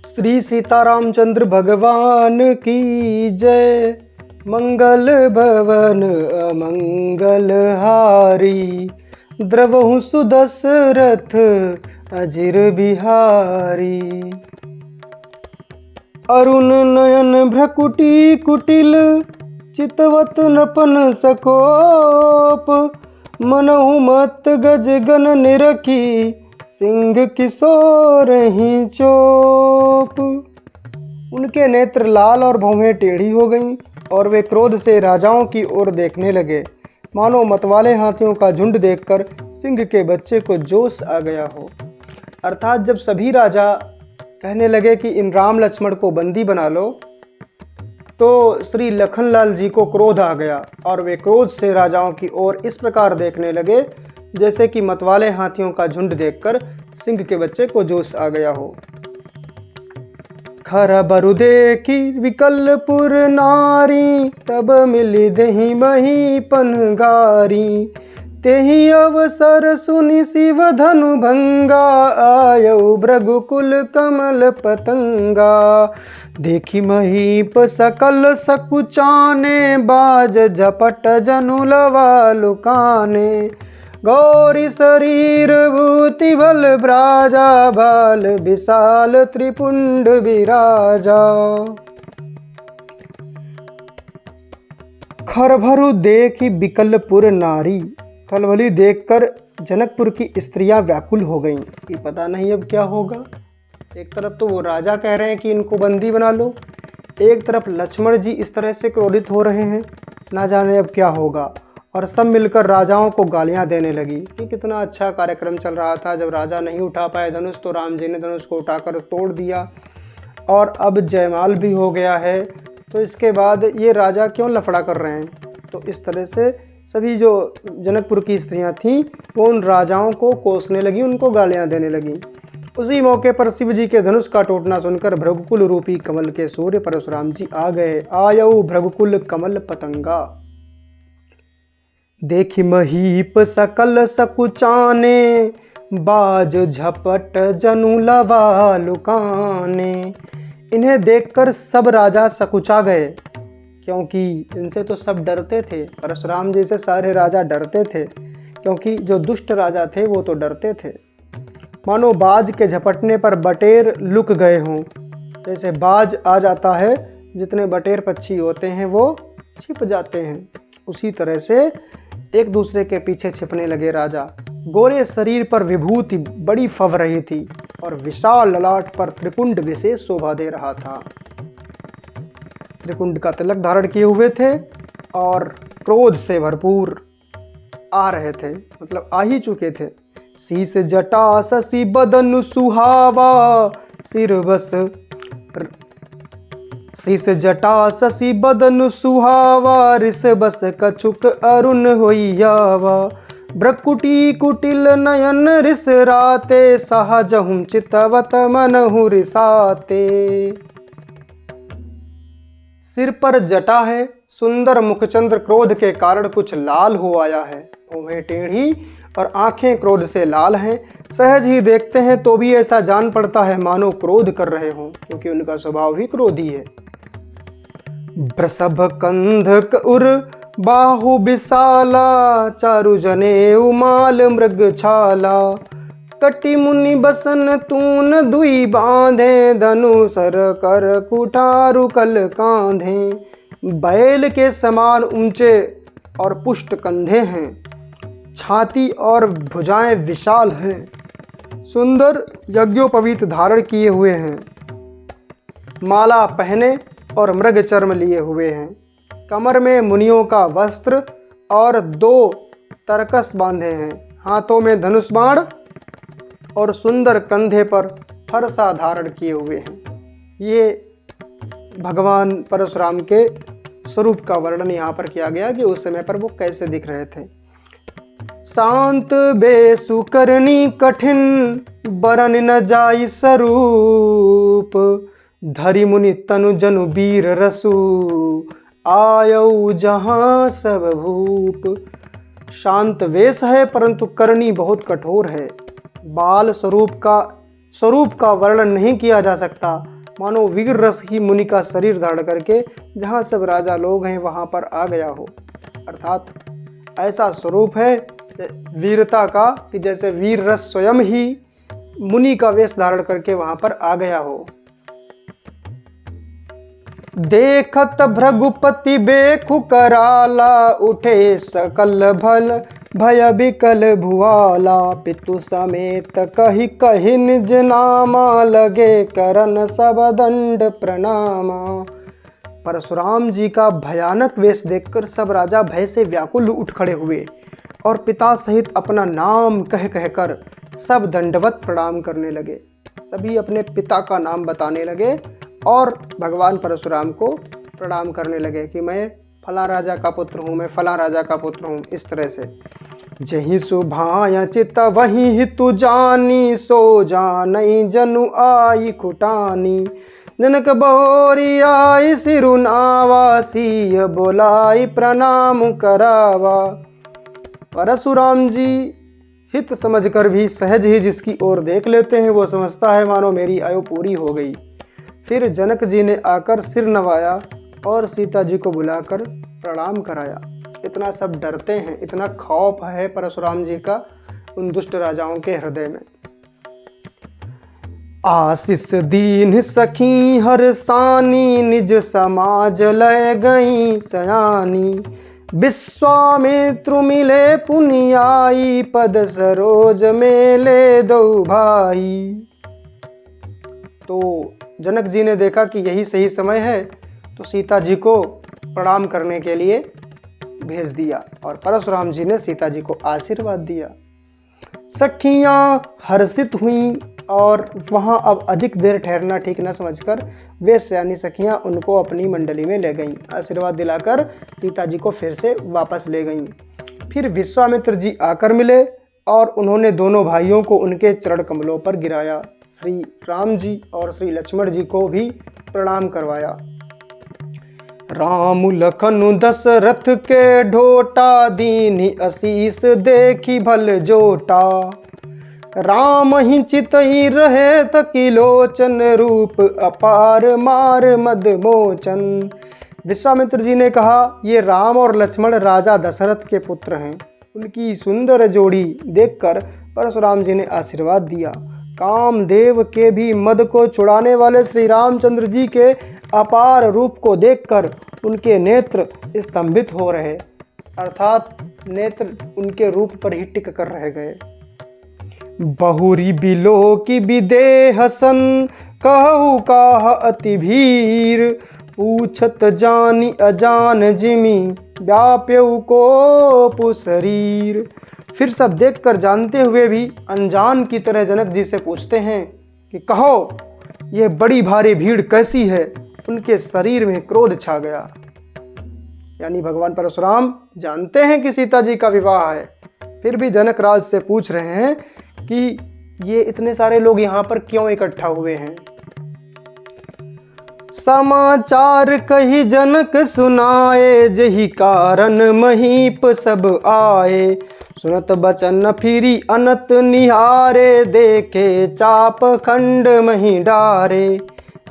श्री सीतारामचंद्र भगवान की जय। मंगल भवन अमंगल हारी, द्रवहु सुदशरथ अजिर बिहारी। अरुण नयन भ्रकुटी कुटिल, चितवत नृपन सकोप। मनहु मत गज गन निरखी, सिंह किशोर ही चोप। उनके नेत्र लाल और भौहें टेढ़ी हो गईं और वे क्रोध से राजाओं की ओर देखने लगे, मानो मतवाले हाथियों का झुंड देखकर सिंह के बच्चे को जोश आ गया हो। अर्थात जब सभी राजा कहने लगे कि इन राम लक्ष्मण को बंदी बना लो, तो श्री लखनलाल जी को क्रोध आ गया और वे क्रोध से राजाओं की ओर इस प्रकार देखने लगे जैसे कि मतवाले हाथियों का झुंड देखकर सिंह के बच्चे को जोश आ गया हो। खर बरु देखी विकलपुर नारी, सब मिली दही मही पनगारी। तेहि अवसर सुनि शिव धनु भंगा, आयौ भृगुकुल कमल पतंगा। देखी महीप सकल सकुचाने, बाज झपट जनु लवा लुकाने। गौरी शरीर भूति बल ब्राजा, बाल विशाल त्रिपुंड विराजा। खरभरु देखी बिकलपुर नारी, खलबली देखकर जनकपुर की स्त्रियां व्याकुल हो गईं कि पता नहीं अब क्या होगा। एक तरफ तो वो राजा कह रहे हैं कि इनको बंदी बना लो, एक तरफ लक्ष्मण जी इस तरह से क्रोधित हो रहे हैं, ना जाने अब क्या होगा। और सब मिलकर राजाओं को गालियां देने लगी कि कितना अच्छा कार्यक्रम चल रहा था। जब राजा नहीं उठा पाए धनुष, तो राम जी ने धनुष को उठाकर तोड़ दिया और अब जयमाल भी हो गया है, तो इसके बाद ये राजा क्यों लफड़ा कर रहे हैं। तो इस तरह से सभी जो जनकपुर की स्त्रियां थीं वो उन राजाओं को कोसने लगी, उनको गालियां देने लगी। उसी मौके पर शिव जी के धनुष का टूटना सुनकर भृगुकुल रूपी कमल के सूर्य परशुराम जी आ गए। आयौ भृगुकुल कमल पतंगा। देखि महीप सकल सकुचाने, बाज झपट जनु लवा लुकाने। इन्हें देखकर सब राजा सकुचा गए, क्योंकि इनसे तो सब डरते थे। परशुराम जी से सारे राजा डरते थे, क्योंकि जो दुष्ट राजा थे वो तो डरते थे। मानो बाज के झपटने पर बटेर लुक गए हों। जैसे बाज आ जाता है, जितने बटेर पक्षी होते हैं वो छिप जाते हैं, उसी तरह से एक दूसरे के पीछे छिपने लगे राजा। गोरे शरीर पर विभूति बड़ी फव रही थी और विशाल ललाट पर त्रिपुंड विशेष शोभा दे रहा था। त्रिपुंड का तिलक धारण किए हुए थे और क्रोध से भरपूर आ रहे थे, मतलब आ ही चुके थे। शीस जटा शशि बदन सुहावा, सिर बस शीस जटा शशि बदन सुहावा। रिस बस कछुक अरुण होइयावा। भ्रकुटी कुटिल नयन रिस राते, सहजहुं चितवत मनहु रिसाते। सिर पर जटा है, सुंदर मुखचंद्र क्रोध के कारण कुछ लाल हो आया है। भौहें टेढ़ी और आंखें क्रोध से लाल हैं। सहज ही देखते हैं तो भी ऐसा जान पड़ता है मानो क्रोध कर रहे हों, क्योंकि उनका स्वभाव ही क्रोधी है। वृषभ कंधक उर बाहु विशाला, चारु जने उमाल मृग छाला। कटि मुनि बसन तून दुई बांधे, धनु सर कर कुठारु कल कांधे। बैल के समान ऊंचे और पुष्ट कंधे हैं, छाती और भुजाएं विशाल हैं। सुंदर यज्ञोपवीत धारण किए हुए हैं, माला पहने और मृग चर्म लिए हुए हैं। कमर में मुनियों का वस्त्र और 2 तरकस बांधे हैं। हाथों में धनुष बाण और सुंदर कंधे पर फरसा धारण किए हुए हैं। ये भगवान परशुराम के स्वरूप का वर्णन यहाँ पर किया गया कि उस समय पर वो कैसे दिख रहे थे। शांत बेसु करनी कठिन, बरन न जाई स्वरूप। धरि मुनि तनु जनु वीर रसु, आयौ जहाँ सब भूप। शांत वेश है परंतु करनी बहुत कठोर है। बाल स्वरूप का वर्णन नहीं किया जा सकता। मानो वीर रस ही मुनि का शरीर धारण करके जहाँ सब राजा लोग हैं वहाँ पर आ गया हो। अर्थात ऐसा स्वरूप है वीरता का कि जैसे वीर रस स्वयं ही मुनि का वेश धारण करके वहाँ पर आ गया हो। देखत भृगुपति बेखु कराला, उठे सकल भल भय बिकल भुआला। पितु समेत कहि कहि निज नामा, लगे करन सब दंड प्रणामा। परशुराम जी का भयानक वेश देखकर सब राजा भय से व्याकुल उठ खड़े हुए और पिता सहित अपना नाम कह कहकर सब दंडवत प्रणाम करने लगे। सभी अपने पिता का नाम बताने लगे और भगवान परशुराम को प्रणाम करने लगे कि मैं फला राजा का पुत्र हूँ, मैं फला राजा का पुत्र हूँ। इस तरह से जही सुभाय चित वही हितु जानी, सो जानई जनु आई खुटानी। जनक बहोरी आई सिरुनावा, सिय बोलाई प्रणाम करावा। परशुराम जी हित समझकर भी सहज ही जिसकी ओर देख लेते हैं वो समझता है मानो मेरी आयु पूरी हो गई। फिर जनक जी ने आकर सिर नवाया और सीता जी को बुलाकर प्रणाम कराया। इतना सब डरते हैं, इतना खौफ है परशुराम जी का उन दुष्ट राजाओं के हृदय में। आशीष दीन सखी हर सानी, निज समाज लय गई सयानी। विश्वामित्रु मिले पुनियाई, पद सरोज मेले दो भाई। तो जनक जी ने देखा कि यही सही समय है तो सीता जी को प्रणाम करने के लिए भेज दिया और परशुराम जी ने सीता जी को आशीर्वाद दिया। सखियां हर्षित हुईं और वहां अब अधिक देर ठहरना ठीक न समझकर वे सयानी सखियां उनको अपनी मंडली में ले गईं। आशीर्वाद दिलाकर सीता जी को फिर से वापस ले गईं। फिर विश्वामित्र जी आकर मिले और उन्होंने दोनों भाइयों को उनके चरण कमलों पर गिराया। श्री राम जी और श्री लक्ष्मण जी को भी प्रणाम करवाया। राम लखन दशरथ के ढोटा, दीनी असीस देखी भल जोटा। राम ही चितई रहे तकिलोचन, रूप अपार मार मद मोचन। विश्वामित्र जी ने कहा ये राम और लक्ष्मण राजा दशरथ के पुत्र हैं। उनकी सुंदर जोड़ी देखकर परशुराम जी ने आशीर्वाद दिया। कामदेव के भी मद को छुड़ाने वाले श्री रामचंद्र जी के अपार रूप को देखकर उनके नेत्र स्तंभित हो रहे, अर्थात नेत्र उनके रूप पर ही टिक कर रह गए। बहुरी बिलो की विदेह सन, कहु काह अति भीर। पूछत जानी अजान जिमी, व्याप्यऊ को पुशरीर। फिर सब देखकर जानते हुए भी अनजान की तरह जनक जी से पूछते हैं कि कहो यह बड़ी भारी भीड़ कैसी है। उनके शरीर में क्रोध छा गया। यानी भगवान परशुराम जानते हैं कि सीता जी का विवाह है, फिर भी जनक राज से पूछ रहे हैं कि ये इतने सारे लोग यहाँ पर क्यों इकट्ठा हुए हैं। समाचार कही जनक सुनाए, जही कारण महीप सब आए। सुनत बचन फिरी अनत निहारे, देखे चाप खंड मही डारे।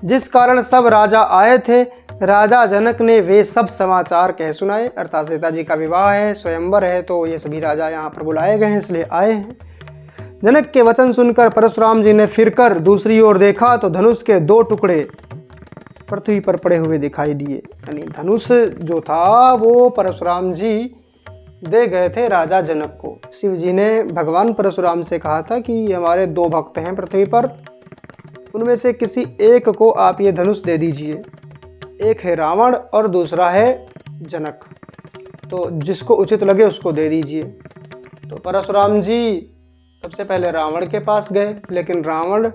जिस कारण सब राजा आए थे, राजा जनक ने वे सब समाचार कह सुनाए। अर्थात सीता जी का विवाह है, स्वयंवर है, तो ये सभी राजा यहाँ पर बुलाए गए हैं इसलिए आए हैं। जनक के वचन सुनकर परशुराम जी ने फिरकर दूसरी ओर देखा तो धनुष के 2 टुकड़े पृथ्वी पर पड़े हुए दिखाई दिए। यानी धनुष जो था वो परशुराम जी दे गए थे राजा जनक को। शिव जी ने भगवान परशुराम से कहा था कि हमारे 2 भक्त हैं पृथ्वी पर, उनमें से किसी एक को आप ये धनुष दे दीजिए। एक है रावण और दूसरा है जनक, तो जिसको उचित लगे उसको दे दीजिए। तो परशुराम जी सबसे पहले रावण के पास गए, लेकिन रावण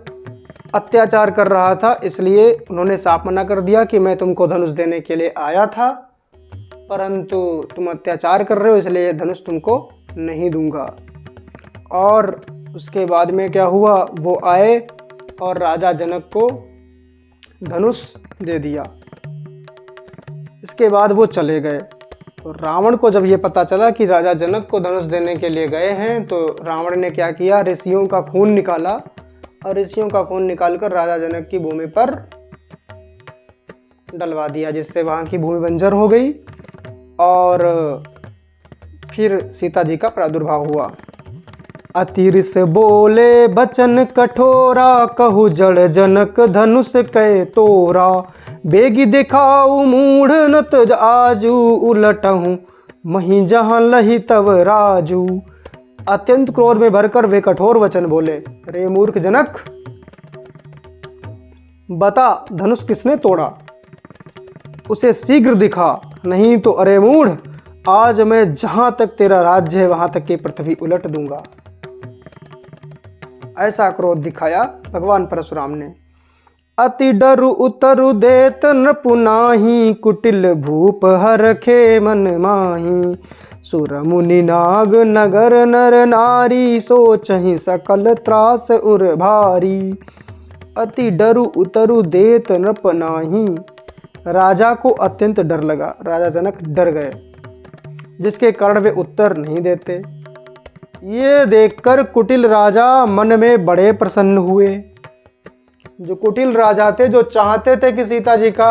अत्याचार कर रहा था इसलिए उन्होंने साफ मना कर दिया कि मैं तुमको धनुष देने के लिए आया था, परंतु तुम अत्याचार कर रहे हो इसलिए धनुष तुमको नहीं दूंगा। और उसके बाद में क्या हुआ, वो आए और राजा जनक को धनुष दे दिया। इसके बाद वो चले गए। तो रावण को जब ये पता चला कि राजा जनक को धनुष देने के लिए गए हैं, तो रावण ने क्या किया, ऋषियों का खून निकाला और ऋषियों का खून निकालकर राजा जनक की भूमि पर डलवा दिया, जिससे वहाँ की भूमि बंजर हो गई और फिर सीता जी का प्रादुर्भाव हुआ। अतिरिस बोले बचन कठोरा, कहु जड़ जनक धनुष कै तोरा। बेगी दिखाऊ मूढ़ नत आजू, उलटहूँ मही जहाँ लही तब राजू। अत्यंत क्रोध में भरकर वे कठोर वचन बोले, रे मूर्ख जनक, बता धनुष किसने तोड़ा, उसे शीघ्र दिखा, नहीं तो अरे मूढ़, आज मैं जहां तक तेरा राज्य है वहां तक की पृथ्वी उलट दूंगा। ऐसा क्रोध दिखाया भगवान परशुराम ने। अति डरु उतरु देत नृपु नाही, कुटिल भूप हरखे मन माही। सुर मुनि नाग नगर नर नारी, सोचहि सकल त्रास उर भारी। अति डरु उतरु देत नृप नाही, राजा को अत्यंत डर लगा, राजा जनक डर गए, जिसके कारण वे उत्तर नहीं देते। ये देखकर कुटिल राजा मन में बड़े प्रसन्न हुए। जो कुटिल राजा थे, जो चाहते थे कि सीता जी का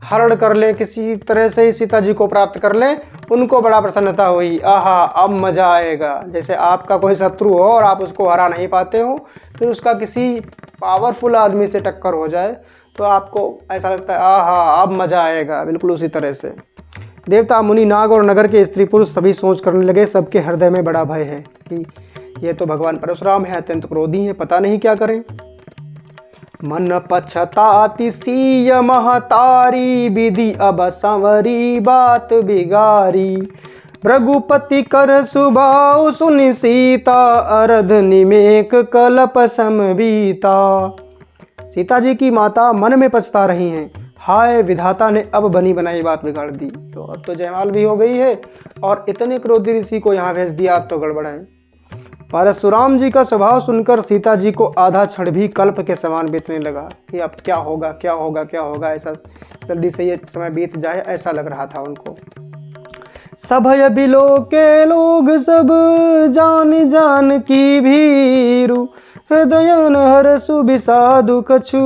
हरण कर ले, किसी तरह से ही सीता जी को प्राप्त कर ले, उनको बड़ा प्रसन्नता हुई। आहा, अब मजा आएगा। जैसे आपका कोई शत्रु हो और आप उसको हरा नहीं पाते हो, फिर उसका किसी पावरफुल आदमी से टक्कर हो जाए तो आपको ऐसा लगता है आहा, अब मजा आएगा। बिल्कुल उसी तरह से देवता, मुनि, नाग और नगर के स्त्री पुरुष सभी सोच करने लगे, सबके हृदय में बड़ा भय है कि ये तो भगवान परशुराम है, अत्यंत क्रोधी है, पता नहीं क्या करें। मन पछताति सीय महतारी, विधि अब संवरी बात बिगारी। भृगुपति कर सुभाव सुनि सीता, अरध निमेक कलप समबीता। सीता जी की माता मन में पछता रही हैं, हाय विधाता ने अब बनी बनाई बात बिगाड़ दी। तो अब तो जयमाल भी हो गई है और इतने क्रोधी ऋषि को यहाँ भेज दिया, अब तो गड़बड़ है। परशुराम जी का स्वभाव सुनकर सीता जी को आधा क्षण भी कल्प के समान बीतने लगा कि अब क्या होगा क्या होगा क्या होगा, ऐसा जल्दी से ये समय बीत जाए, ऐसा लग रहा था उनको। सभय बिलो के लोग सब जान जान की भीरु, हृदयन हरसु बिसादु कछु,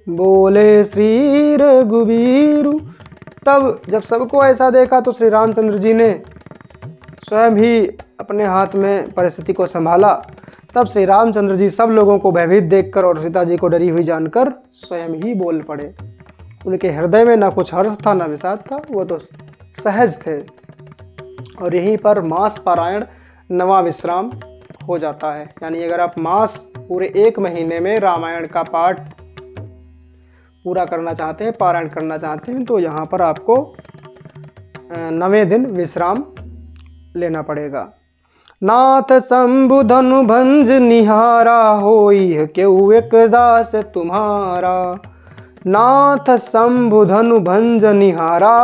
बोले श्री रघुबीरु। तब जब सबको ऐसा देखा तो श्री रामचंद्र जी ने स्वयं ही अपने हाथ में परिस्थिति को संभाला। तब श्री रामचंद्र जी सब लोगों को भयभीत देखकर और सीता जी को डरी हुई जानकर स्वयं ही बोल पड़े। उनके हृदय में ना कुछ हर्ष था ना विषाद था, वो तो सहज थे। और यहीं पर मास पारायण नवा विश्राम हो जाता है। यानी अगर आप मास पूरे 1 महीने में रामायण का पाठ पूरा करना चाहते हैं, पारायण करना चाहते हैं, तो यहाँ पर आपको 9वें दिन विश्राम लेना पड़ेगा। नाथ शंभु धनु भंज निहारा, होई क्यों एक दास तुम्हारा। नाथ शंभु धनु भंज निहारा,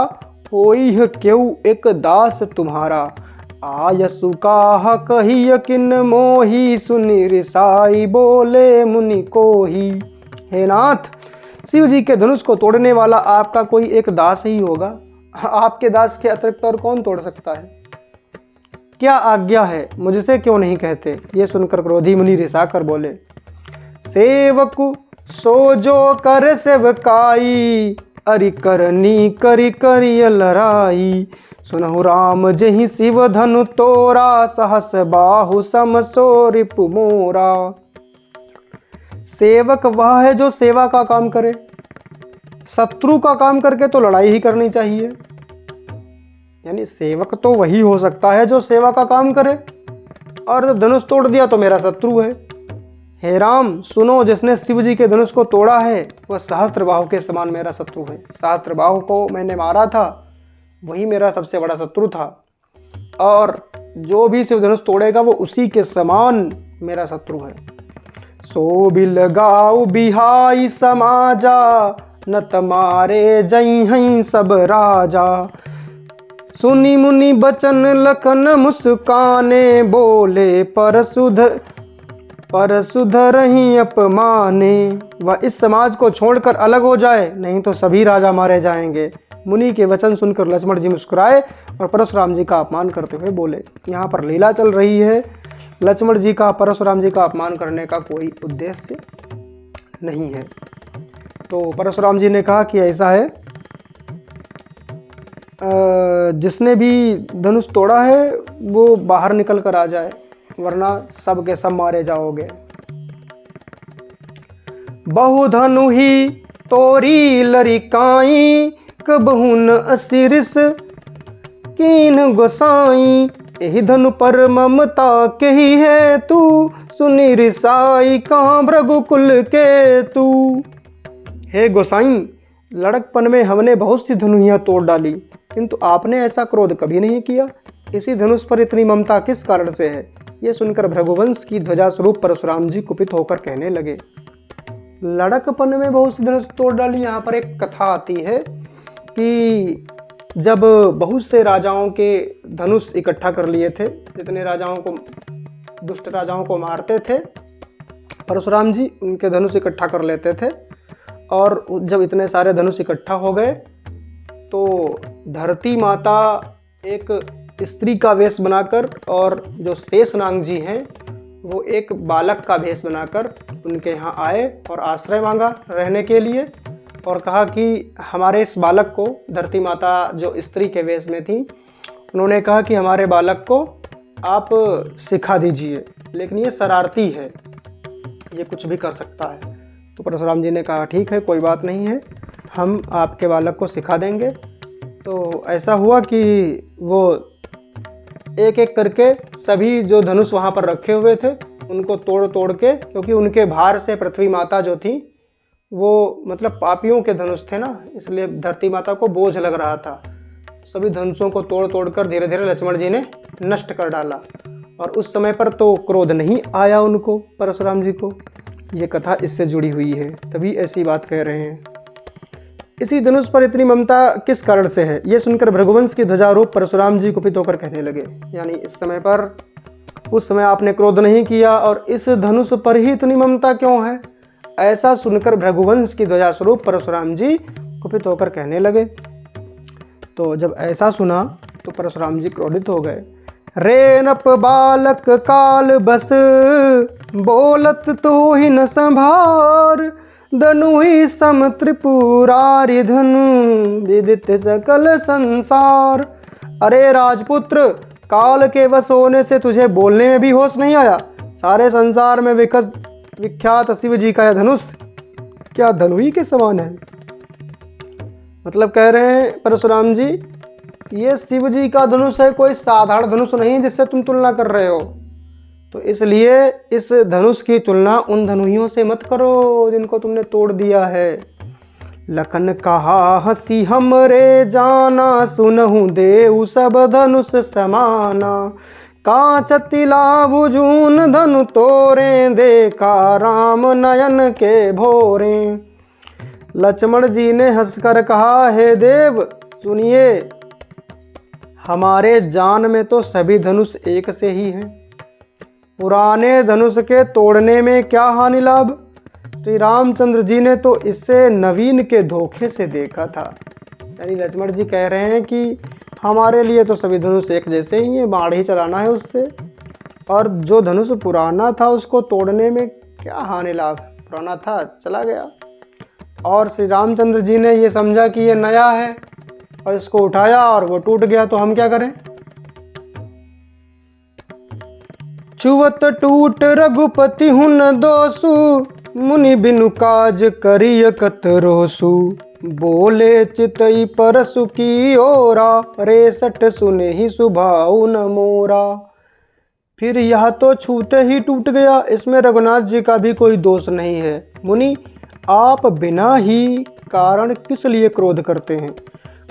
होई क्यों एक दास तुम्हारा। आयसु काह कही किन मोही, सुनि रिसाई बोले मुनि कोही। हे नाथ, शिव जी के धनुष को तोड़ने वाला आपका कोई एक दास ही होगा। आपके दास के अतिरिक्त और कौन तोड़ सकता है? क्या आज्ञा है, मुझसे क्यों नहीं कहते? ये सुनकर क्रोधी मुनि रिसा कर बोले, सेवकु सो जो कर सेवकाई, अरि करनी करी करिय लराई। सुनहु राम जहि शिव धनु तोरा, सहस बाहु समसो रिपु मोरा। सेवक वह है जो सेवा का काम करे। शत्रु का काम करके तो लड़ाई ही करनी चाहिए। यानी सेवक तो वही हो सकता है जो सेवा का काम करे, और जब धनुष तोड़ दिया तो मेरा शत्रु है। हे राम सुनो, जिसने शिव जी के धनुष को तोड़ा है वह सहस्त्रबाहु के समान मेरा शत्रु है। सहस्त्रबाहु को मैंने मारा था, वही मेरा सबसे बड़ा शत्रु था, और जो भी शिव धनुष तोड़ेगा वो उसी के समान मेरा शत्रु है। सो बिलगाऊ बिहाई समाजा, न तमारे जई सब राजा। सुनी मुनि बचन लखन मुस्काने, बोले पर सुधर ही अपमाने। वह इस समाज को छोड़कर अलग हो जाए, नहीं तो सभी राजा मारे जाएंगे। मुनि के वचन सुनकर लक्ष्मण जी मुस्कुराए और परशुराम जी का अपमान करते हुए बोले। यहाँ पर लीला चल रही है। लक्ष्मण जी का परशुराम जी का अपमान करने का कोई उद्देश्य नहीं है। तो परशुराम जी ने कहा कि ऐसा है, जिसने भी धनुष तोड़ा है वो बाहर निकल कर आ जाए, वरना सब के सब मारे जाओगे। बहुधनु ही तोरी लरिकाई, कबहु न असिरिस कीन गोसाई। एहि धनु पर ममता के ही है तू, सुनी रिसाई कहाँ भृगुकुल के तू। हे गोसाई, लड़कपन में हमने बहुत सी धनुहियाँ तोड़ डाली, किंतु आपने ऐसा क्रोध कभी नहीं किया। इसी धनुष पर इतनी ममता किस कारण से है? ये सुनकर भृगुवंश की ध्वजा स्वरूप परशुराम जी कुपित होकर कहने लगे, लड़कपन में बहुत सी धनुष तोड़ डाली। यहाँ पर एक कथा आती है कि जब बहुत से राजाओं के धनुष इकट्ठा कर लिए थे, जितने राजाओं को, दुष्ट राजाओं को मारते थे परशुराम जी, उनके धनुष इकट्ठा कर लेते थे। और जब इतने सारे धनुष इकट्ठा हो गए तो धरती माता एक स्त्री का वेश बनाकर, और जो शेषनाग जी हैं वो एक बालक का वेश बनाकर उनके यहाँ आए और आश्रय मांगा रहने के लिए, और कहा कि हमारे इस बालक को, धरती माता जो स्त्री के वेश में थी, उन्होंने कहा कि हमारे बालक को आप सिखा दीजिए, लेकिन ये शरारती है, ये कुछ भी कर सकता है। तो परशुराम जी ने कहा ठीक है, कोई बात नहीं है, हम आपके बालक को सिखा देंगे। तो ऐसा हुआ कि वो एक एक करके सभी जो धनुष वहाँ पर रखे हुए थे उनको तोड़ तोड़ के, क्योंकि उनके भार से पृथ्वी माता जो थी वो मतलब पापियों के धनुष थे ना, इसलिए धरती माता को बोझ लग रहा था। सभी धनुषों को तोड़ तोड़ कर धीरे धीरे लक्ष्मण जी ने नष्ट कर डाला, और उस समय पर तो क्रोध नहीं आया उनको, परशुराम जी को। ये कथा इससे जुड़ी हुई है, तभी ऐसी बात कह रहे हैं। इसी धनुष पर इतनी ममता किस कारण से है? ये सुनकर भृगुवंश की ध्वजारूप परशुराम जी कुपित होकर कहने लगे, यानी इस समय पर, उस समय आपने क्रोध नहीं किया और इस धनुष पर ही इतनी ममता क्यों है? ऐसा सुनकर भृगुवंश की ध्वजा स्वरूप परशुराम जी कुपित होकर कहने लगे। तो जब ऐसा सुना तो परशुराम जी क्रोधित हो गए। रे नप बालक काल बस, बोलत तो ही न संभार, धनु ही सम त्रिपुरारि धनु, विदित सकल संसार। अरे राजपुत्र, काल के वश होने से तुझे बोलने में भी होश नहीं आया? सारे संसार में विख्यात शिव जी का यह धनुष क्या धनु ही के समान है? मतलब कह रहे हैं परशुराम जी, ये शिव जी का धनुष है, कोई साधारण धनुष नहीं जिससे तुम तुलना कर रहे हो। तो इसलिए इस धनुष की तुलना उन धनुहियों से मत करो जिनको तुमने तोड़ दिया है। लखन कहा हंसी हमरे जाना, सुनहु देऊ सब धनुष समाना, कांचतिला भुजून धनु तोरे, देखा राम नयन के भोरे। लक्ष्मण जी ने हंसकर कहा, हे देव सुनिए, हमारे जान में तो सभी धनुष एक से ही हैं, पुराने धनुष के तोड़ने में क्या हानि लाभ? श्री रामचंद्र जी ने तो इससे नवीन के धोखे से देखा था। यानी लक्ष्मण जी कह रहे हैं कि हमारे लिए तो सभी धनुष एक जैसे ही हैं, बाढ़ ही चलाना है उससे, और जो धनुष पुराना था उसको तोड़ने में क्या हानि लाभ? पुराना था, चला गया। और श्री रामचंद्र जी ने ये समझा कि ये नया है और इसको उठाया और वो टूट गया, तो हम क्या करें? छुवत टूट रघुपति हुन दोसु, मुनि बिनु काज करिय कत रोसु, बोले चितई परसु की ओरा, रेसठ सुने ही सुभाऊ न मोरा। फिर यह तो छूते ही टूट गया, इसमें रघुनाथ जी का भी कोई दोष नहीं है। मुनि, आप बिना ही कारण किस लिए क्रोध करते हैं?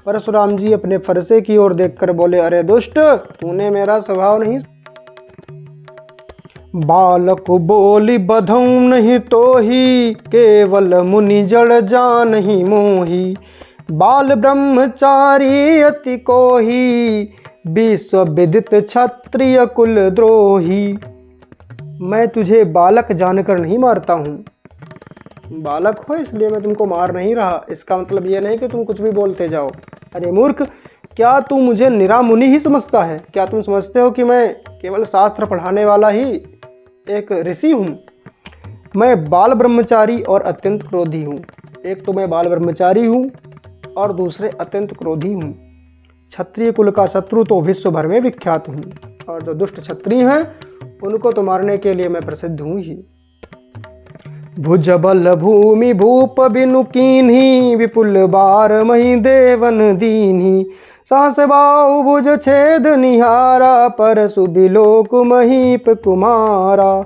परशुराम जी अपने फरसे की ओर देखकर बोले, अरे दुष्ट, तूने मेरा स्वभाव नहीं। बालक बोली बधऊ नहीं तो ही, केवल मुनि जड़ जान ही मोही, बाल ब्रह्मचारी अति कोही, विश्व विदित क्षत्रिय कुल द्रोही। मैं तुझे बालक जानकर नहीं मारता हूँ, बालक हो इसलिए मैं तुमको मार नहीं रहा। इसका मतलब ये नहीं कि तुम कुछ भी बोलते जाओ। अरे मूर्ख, क्या तू मुझे निरा मुनि ही समझता है? क्या तुम समझते हो कि मैं केवल शास्त्र पढ़ाने वाला ही एक ऋषि हूँ? मैं बाल ब्रह्मचारी और अत्यंत क्रोधी हूँ। एक तो मैं बाल ब्रह्मचारी हूँ और दूसरे अत्यंत क्रोधी हूँ। क्षत्रिय कुल का शत्रु तो विश्व भर में विख्यात हूँ, और जो दुष्ट क्षत्रिय हैं उनको तो मारने के लिए मैं प्रसिद्ध हूँ ही। भुज बल भूमि भूप बिनु कीन्ही, विपुल बार मही देवन दीन्ही। सास बाहु भुज छेद निहारा, परसु बिलोक महीप कुमारा।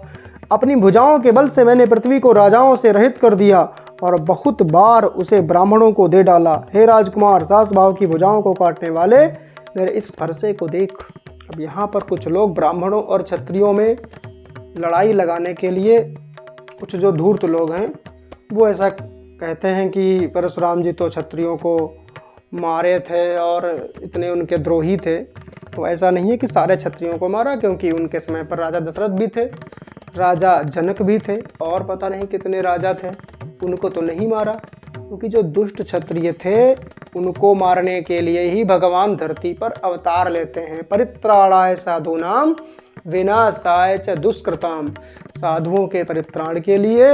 अपनी भुजाओं के बल से मैंने पृथ्वी को राजाओं से रहित कर दिया और बहुत बार उसे ब्राह्मणों को दे डाला। हे राजकुमार, सास बाहु की भुजाओं को काटने वाले मेरे इस फरसे को देख। अब यहाँ पर कुछ लोग ब्राह्मणों और क्षत्रियों में लड़ाई लगाने के लिए, कुछ जो धूर्त लोग हैं वो ऐसा कहते हैं कि परशुराम जी तो क्षत्रियों को मारे थे और इतने उनके द्रोही थे। तो ऐसा नहीं है कि सारे क्षत्रियों को मारा, क्योंकि उनके समय पर राजा दशरथ भी थे, राजा जनक भी थे, और पता नहीं कितने राजा थे, उनको तो नहीं मारा। क्योंकि जो दुष्ट क्षत्रिय थे उनको मारने के लिए ही भगवान धरती पर अवतार लेते हैं। परित्राणाय साधूनाम विनाशाय च दुष्कृताम। साधुओं के परित्राण के लिए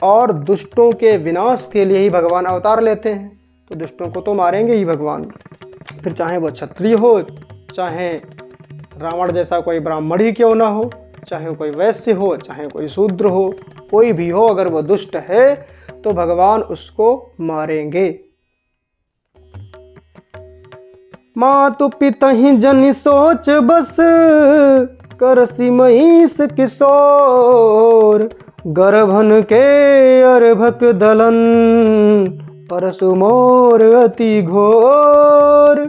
और दुष्टों के विनाश के लिए ही भगवान अवतार लेते हैं। तो दुष्टों को तो मारेंगे ही भगवान, फिर चाहे वो क्षत्रिय हो, चाहे रावण जैसा कोई ब्राह्मण ही क्यों ना हो, चाहे कोई वैश्य हो, चाहे कोई शूद्र हो, कोई भी हो, अगर वो दुष्ट है तो भगवान उसको मारेंगे। मातु पितहि जनि सोच बस, करसी महिष किशोर। गर्भन के अर्भक दलन, परसु मोर अति घोर।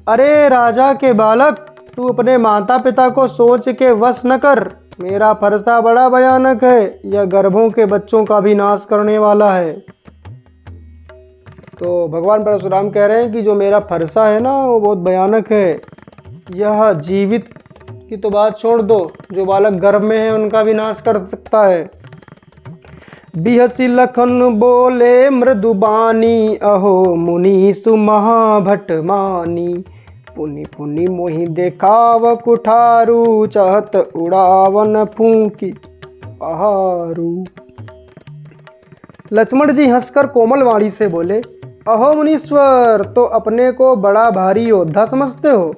अरे राजा के बालक, तू अपने माता पिता को सोच के वश न कर। मेरा फरसा बड़ा भयानक है, यह गर्भों के बच्चों का भी नाश करने वाला है। तो भगवान परशुराम कह रहे हैं कि जो मेरा फरसा है ना वो बहुत भयानक है। यह जीवित की तो बात छोड़ दो, जो बालक गर्भ में है उनका भी नाश कर सकता है। बिहसी लखन बोले मृदुबानी, अहो मुनि सुमहाभट मानी। पुनि पुनि मोहि देखाव कुठारू, चाहत उड़ावन फूंकी पहारू। लक्ष्मण जी हंसकर कोमल वाणी से बोले, अहो मुनीश्वर, तो अपने को बड़ा भारी योद्धा समझते हो,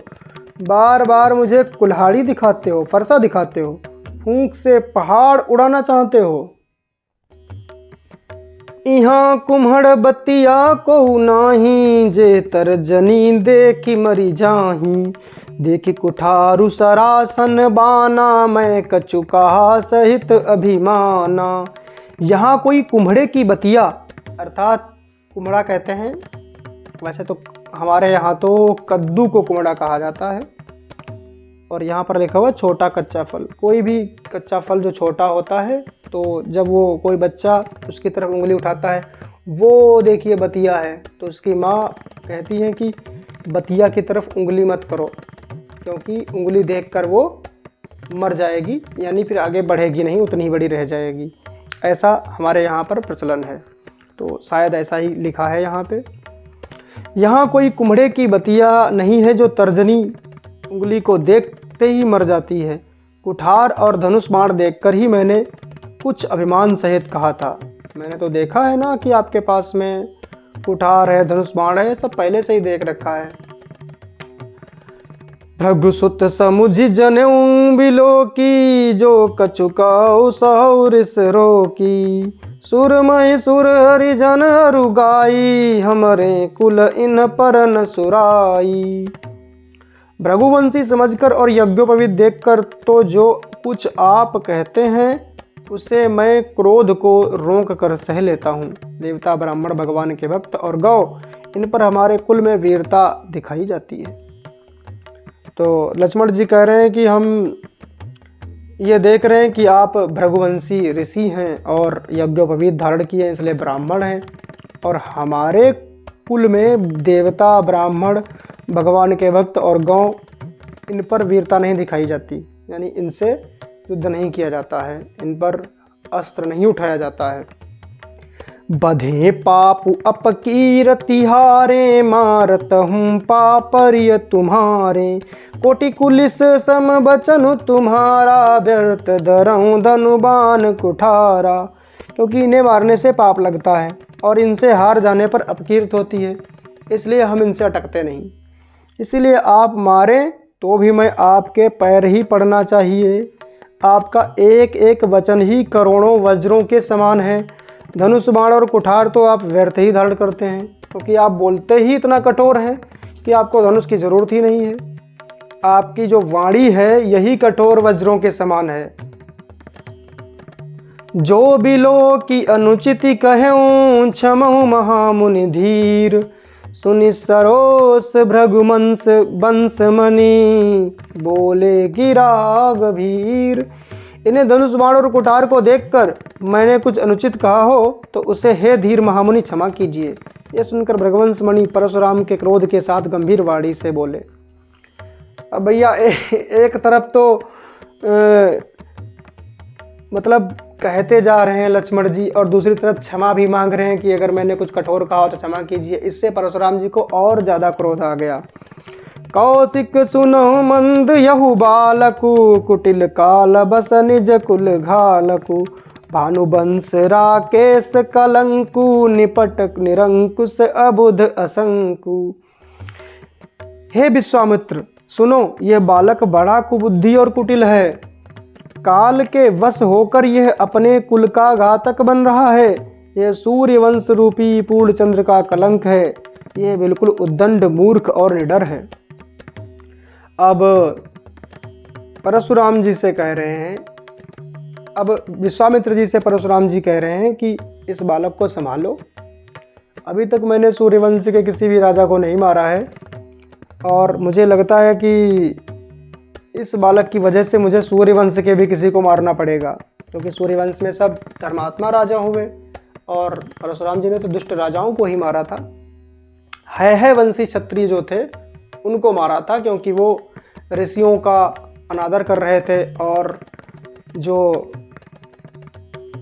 बार बार मुझे कुल्हाड़ी दिखाते हो, फरसा दिखाते हो, फूंक से पहाड़ उड़ाना चाहते हो। इहाँ कुम्हड़ बतिया को नाही, जे तरजनी देखी मरी जाही। देखी कुठारू सरासन बाना, मैं कछु कहा सहित अभिमाना। यहाँ कोई कुम्हड़े की बतिया, अर्थात कुम्हड़ा कहते हैं, वैसे तो हमारे यहाँ तो कद्दू को कुम्हड़ा कहा जाता है, और यहाँ पर लिखा हुआ छोटा कच्चा फल। कोई भी कच्चा फल जो छोटा होता है, तो जब वो कोई बच्चा उसकी तरफ उंगली उठाता है, वो देखिए बतिया है, तो उसकी माँ कहती है कि बतिया की तरफ उंगली मत करो, क्योंकि उंगली देखकर वो मर जाएगी, यानी फिर आगे बढ़ेगी नहीं, उतनी ही बड़ी रह जाएगी। ऐसा हमारे यहाँ पर प्रचलन है, तो शायद ऐसा ही लिखा है यहाँ पे। यहाँ कोई कुम्हड़े की बतिया नहीं है जो तर्जनी उंगली को देखते ही मर जाती है। कुठार और धनुष बाण देखकर ही मैंने कुछ अभिमान सहित कहा था। मैंने तो देखा है ना कि आपके पास में कुठार है, धनुष बाण है, सब पहले से ही देख रखा है। भृगुसुत समुझि जनेऊ बिलो की, जो कछुकाऊ सहुरिस रोकी। सुरमय सुर हरिजन रुगाई, हमरे कुल इन पर न सुराई। भृगुवंशी समझकर और यज्ञोपवीत देखकर तो जो कुछ आप कहते हैं उसे मैं क्रोध को रोक कर सह लेता हूँ। देवता, ब्राह्मण, भगवान के भक्त और गौ, इन पर हमारे कुल में वीरता दिखाई जाती है। तो लक्ष्मण जी कह रहे हैं कि हम ये देख रहे हैं कि आप भृगुवंशी ऋषि हैं और यज्ञोपवीत धारण किए, इसलिए ब्राह्मण हैं, और हमारे कुल में देवता, ब्राह्मण, भगवान के भक्त और गौ, इन पर वीरता नहीं दिखाई जाती, यानी इनसे युद्ध नहीं किया जाता है, इन पर अस्त्र नहीं उठाया जाता है। बधे पापु अपकीर तिहारे, मारत हूँ पापरिय तुम्हारे। कोटि कुलिस सम बचनु तुम्हारा, व्यर्थ धरऊँ धनुबान कुठारा। क्योंकि इन्हें मारने से पाप लगता है और इनसे हार जाने पर अपकीर्त होती है, इसलिए हम इनसे अटकते नहीं। इसीलिए आप मारें तो भी मैं आपके पैर ही पड़ना चाहिए। आपका एक एक वचन ही करोड़ों वज्रों के समान है। धनुष बाण और कुठार तो आप व्यर्थ ही धारण करते हैं, क्योंकि आप बोलते ही इतना कठोर हैं कि आपको धनुष की जरूरत ही नहीं है। आपकी जो वाणी है यही कठोर वज्रों के समान है। जो बिलो की अनुचिति कहूँ क्षमहु महामुनि धीर, सुनि सरोस भृगुमंस बंस मणि बोले गिरा गंभीर। इन्हें धनुष बाण और कुठार को देखकर मैंने कुछ अनुचित कहा हो तो उसे हे धीर महामुनि क्षमा कीजिए। ये सुनकर भृगुवंश मणि परशुराम के क्रोध के साथ गंभीर वाणी से बोले। अब भैया एक तरफ तो मतलब कहते जा रहे हैं लक्ष्मण जी, और दूसरी तरफ क्षमा भी मांग रहे हैं कि अगर मैंने कुछ कठोर कहा हो तो क्षमा कीजिए। इससे परशुराम जी को और ज़्यादा क्रोध आ गया। कौशिक सुनो मंद यहु बालकु, कुटिल काल बस निज कुल घालकु, भानुवंश राकेश कलंकु, निपटक निरंकुश अबुध असंकु। हे विश्वामित्र सुनो, यह बालक बड़ा कुबुद्धि और कुटिल है। काल के वश होकर यह अपने कुल का घातक बन रहा है। यह सूर्यवंश रूपी पूर्णचंद्र का कलंक है। यह बिल्कुल उद्दंड मूर्ख और निडर है। अब परशुराम जी से कह रहे हैं, अब विश्वामित्र जी से परशुराम जी कह रहे हैं कि इस बालक को संभालो। अभी तक मैंने सूर्यवंश के किसी भी राजा को नहीं मारा है, और मुझे लगता है कि इस बालक की वजह से मुझे सूर्यवंश के भी किसी को मारना पड़ेगा, क्योंकि सूर्यवंश में सब धर्मात्मा राजा हुए और परशुराम जी ने तो दुष्ट राजाओं को ही मारा था। है वंशी क्षत्रिय जो थे उनको मारा था, क्योंकि वो ऋषियों का अनादर कर रहे थे, और जो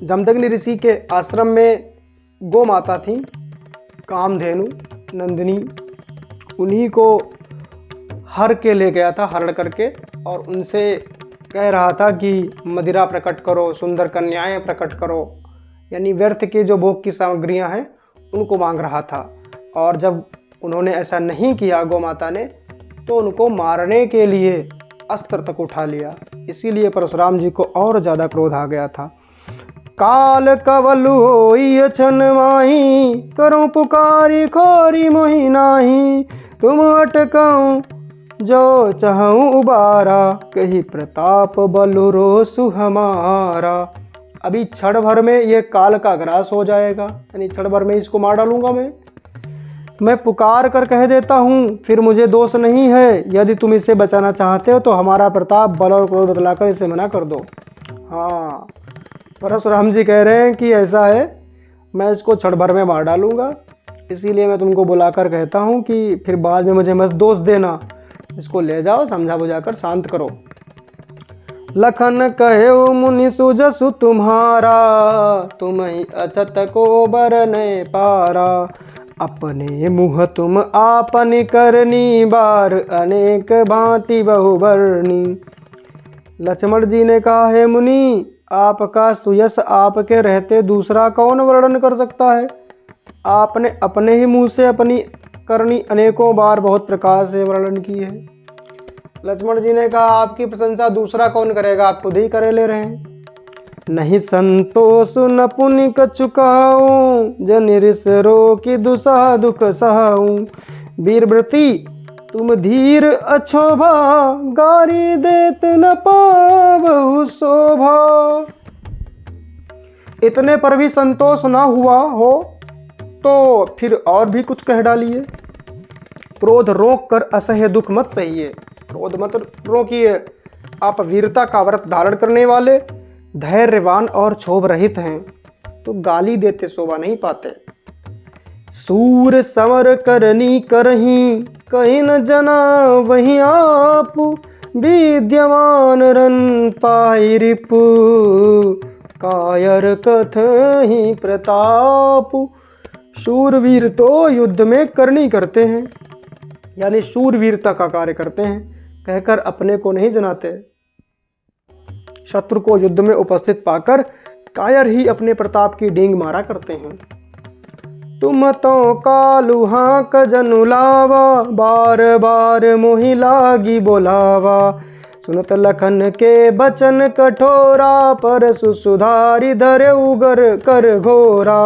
जमदग्नि ऋषि के आश्रम में गौ माता थी कामधेनु नंदिनी, उन्हीं को हर के ले गया था, हरण करके, और उनसे कह रहा था कि मदिरा प्रकट करो, सुंदर कन्याएं प्रकट करो, यानी व्यर्थ के जो भोग की सामग्रियां हैं उनको मांग रहा था। और जब उन्होंने ऐसा नहीं किया गौ माता ने, तो उनको मारने के लिए अस्त्र तक उठा लिया। इसीलिए परशुराम जी को और ज़्यादा क्रोध आ गया था। काल कवलु होई छन माही, करो पुकारी खोरी मोहि नाही, तुम अटकाऊं जो चाहूं उबारा, कही प्रताप बलु रोसु हमारा। अभी क्षण भर में ये काल का ग्रास हो जाएगा, यानी क्षण भर में इसको मार डालूंगा मैं पुकार कर कह देता हूँ, फिर मुझे दोष नहीं है। यदि तुम इसे बचाना चाहते हो तो हमारा प्रताप बल और क्रोध बतलाकर इसे मना कर दो। हाँ, परशुराम जी कह रहे हैं कि ऐसा है, मैं इसको क्षण भर में मार डालूंगा, इसीलिए मैं तुमको बुलाकर कहता हूँ कि फिर बाद में मुझे मत दोष देना। इसको ले जाओ, समझा बुझाकर शांत करो। लखन कहे मुनि सुजसु तुम्हारा, तुम ही अचत को बरने पारा, अपने मुँह तुम आपन करनी, बार अनेक भांति बहुबरनी। लक्ष्मण जी ने कहा, हे मुनि, आपका सुयश आपके रहते दूसरा कौन वर्णन कर सकता है। आपने अपने ही मुंह से अपनी करनी अनेकों बार बहुत प्रकार से वर्णन की है। लक्ष्मण जी ने कहा, आपकी प्रशंसा दूसरा कौन करेगा, आप खुद ही करे ले रहे हैं। नहीं संतोष न पुनि कछु कहूँ, जनि रिस रोकि दुसह दुख सहूँ, वीरव्रती तुम धीर अछोभा, गारी देत न पावहु शोभा। इतने पर भी संतोष ना हुआ हो तो फिर और भी कुछ कह डालिए। क्रोध रोक कर असह्य दुख मत सहिए, क्रोध मत रोकिए। आप वीरता का व्रत धारण करने वाले, धैर्यवान और क्षोभ रहित हैं, तो गाली देते शोभा नहीं पाते। सूर समर करनी करही, कहीं न जना वहीं आप, विद्यमान रन पाई रिपु, कायर कथहि प्रताप। शूरवीर तो युद्ध में करनी करते हैं, यानी शूरवीरता का कार्य करते हैं, कहकर अपने को नहीं जनाते। शत्रु को युद्ध में उपस्थित पाकर कायर ही अपने प्रताप की डींग मारा करते हैं। तुम तो कालू हाँक जनु लावा, बार बार मोहि लागी बोलावा। सुनत लखन के बचन कठोरा, परसु सुधारी धरे उगर कर घोरा।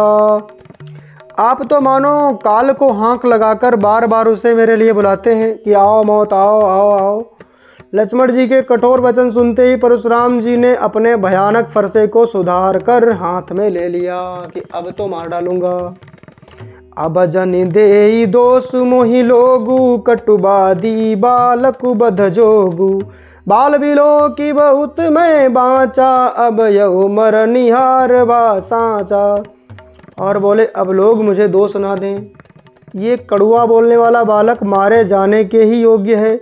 आप तो मानो काल को हाँक लगाकर बार बार उसे मेरे लिए बुलाते हैं कि आओ मौत आओ आओ आओ। लक्ष्मण जी के कठोर वचन सुनते ही परशुराम जी ने अपने भयानक फरसे को सुधार कर हाथ में ले लिया कि अब तो मार डालूंगा। अब जनि देई दोष मोहि लोगु, कटुबादी बालक बध जोगु। बाल बिलो की बहुत मैं बाँचा, अब यहु मर निहार बा साँचा। और बोले अब लोग मुझे दोष ना दें, ये कड़वा बोलने वाला बालक मारे जाने के ही योग्य है।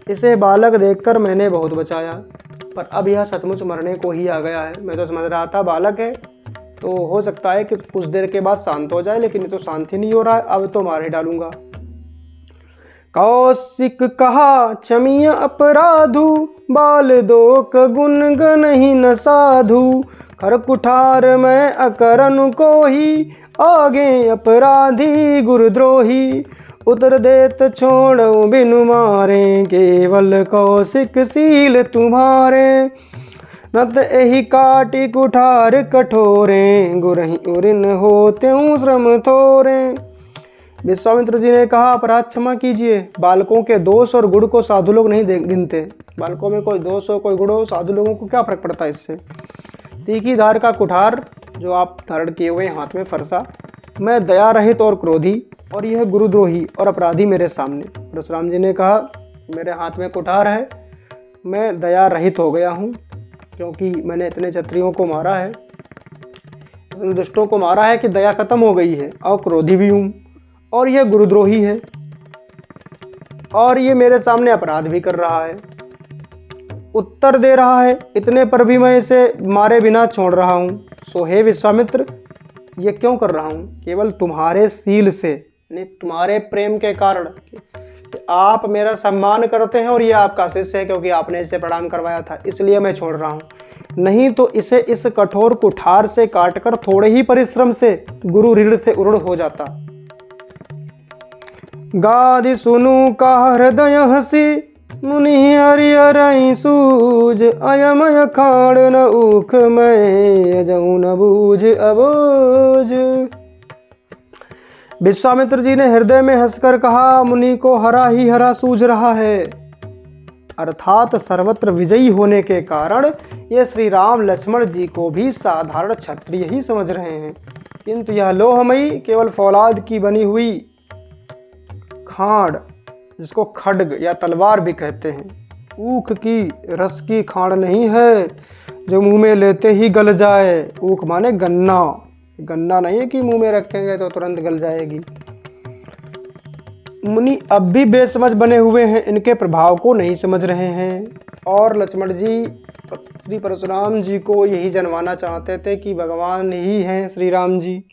इसे बालक देखकर मैंने बहुत बचाया, पर अब यह सचमुच मरने को ही आ गया है। मैं तो समझ रहा था बालक है तो हो सकता है कि कुछ देर के बाद शांत हो जाए, लेकिन ये तो शांत ही नहीं हो रहा है। अब तो मार ही डालूंगा। कौशिक कहा क्षमिय अपराधु, बाल दोक गुण गनहि न साधु। खर कुठार में अकरन को ही, आगे अपराधी गुरुद्रोही। उतर देत छोड़ो बिनु मारे, केवल कौशिक सील तुम्हारे। नत एहि काटी कुठार कठोरे, गुरहि उरिन होत्यूं श्रम थोरे। विश्वामित्र जी ने कहा अपराध क्षमा कीजिए। बालकों के दोष और गुण को साधु लोग नहीं गिनते। बालकों में कोई दोष हो कोई गुण हो, साधु लोगों को क्या फर्क पड़ता है इससे। तीखी धार का कुठार जो आप धारण किए हुए हाथ में फरसा, मैं दया रहित और क्रोधी, और यह गुरुद्रोही और अपराधी मेरे सामने। परशुराम जी ने कहा मेरे हाथ में कुठार है, मैं दया रहित हो गया हूँ क्योंकि मैंने इतने क्षत्रियों को मारा है, इन दुष्टों को मारा है कि दया खत्म हो गई है। और क्रोधी भी हूँ, और यह गुरुद्रोही है, और ये मेरे सामने अपराध भी कर रहा है, उत्तर दे रहा है। इतने पर भी मैं इसे मारे बिना छोड़ रहा हूँ। सो हे विश्वामित्र, ये क्यों कर रहा हूँ? केवल तुम्हारे सील से, यानी तुम्हारे प्रेम के कारण। आप मेरा सम्मान करते हैं और ये आपका शिष्य है क्योंकि आपने इसे प्रणाम करवाया था, इसलिए मैं छोड़ रहा हूँ। नहीं तो इसे इस कठोर कुठार से काटकर थोड़े ही परिश्रम से गुरु ऋण से उरुण हो जाता। गादि सुनु का हृदय हसी, मुनि हरि हरई सूझ। अयमय खाड़ न ऊख मैं, अजऊ न बूझ अबूझ। विश्वामित्र जी ने हृदय में हंसकर कहा मुनि को हरा ही हरा सूझ रहा है। अर्थात सर्वत्र विजयी होने के कारण ये श्री राम लक्ष्मण जी को भी साधारण क्षत्रिय ही समझ रहे हैं, किंतु यह लोहमयी केवल फौलाद की बनी हुई खाड़, जिसको खड्ग या तलवार भी कहते हैं, ऊख की रस की खाड़ नहीं है जो मुंह में लेते ही गल जाए। ऊख माने गन्ना, गन्ना नहीं है कि मुंह में रखेंगे तो तुरंत गल जाएगी। मुनि अब भी बेसमझ बने हुए हैं, इनके प्रभाव को नहीं समझ रहे हैं। और लक्ष्मण जी श्री परशुराम जी को यही जनवाना चाहते थे कि भगवान ही हैं श्री राम जी।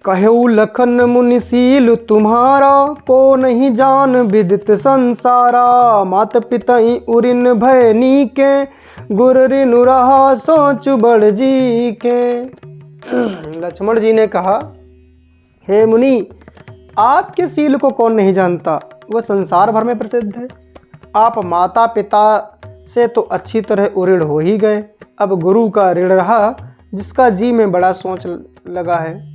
कहऊ लखन मुनिशील तुम्हारा, को नहीं जान विदित संसारा। मात पिता उरिन भय नीके, गुर ऋनु रहा सोच बड़ जी के। लक्ष्मण जी ने कहा हे मुनि, आपके शील को कौन नहीं जानता, वह संसार भर में प्रसिद्ध है। आप माता पिता से तो अच्छी तरह उऋण हो ही गए, अब गुरु का ऋण रहा जिसका जी में बड़ा सोच लगा है।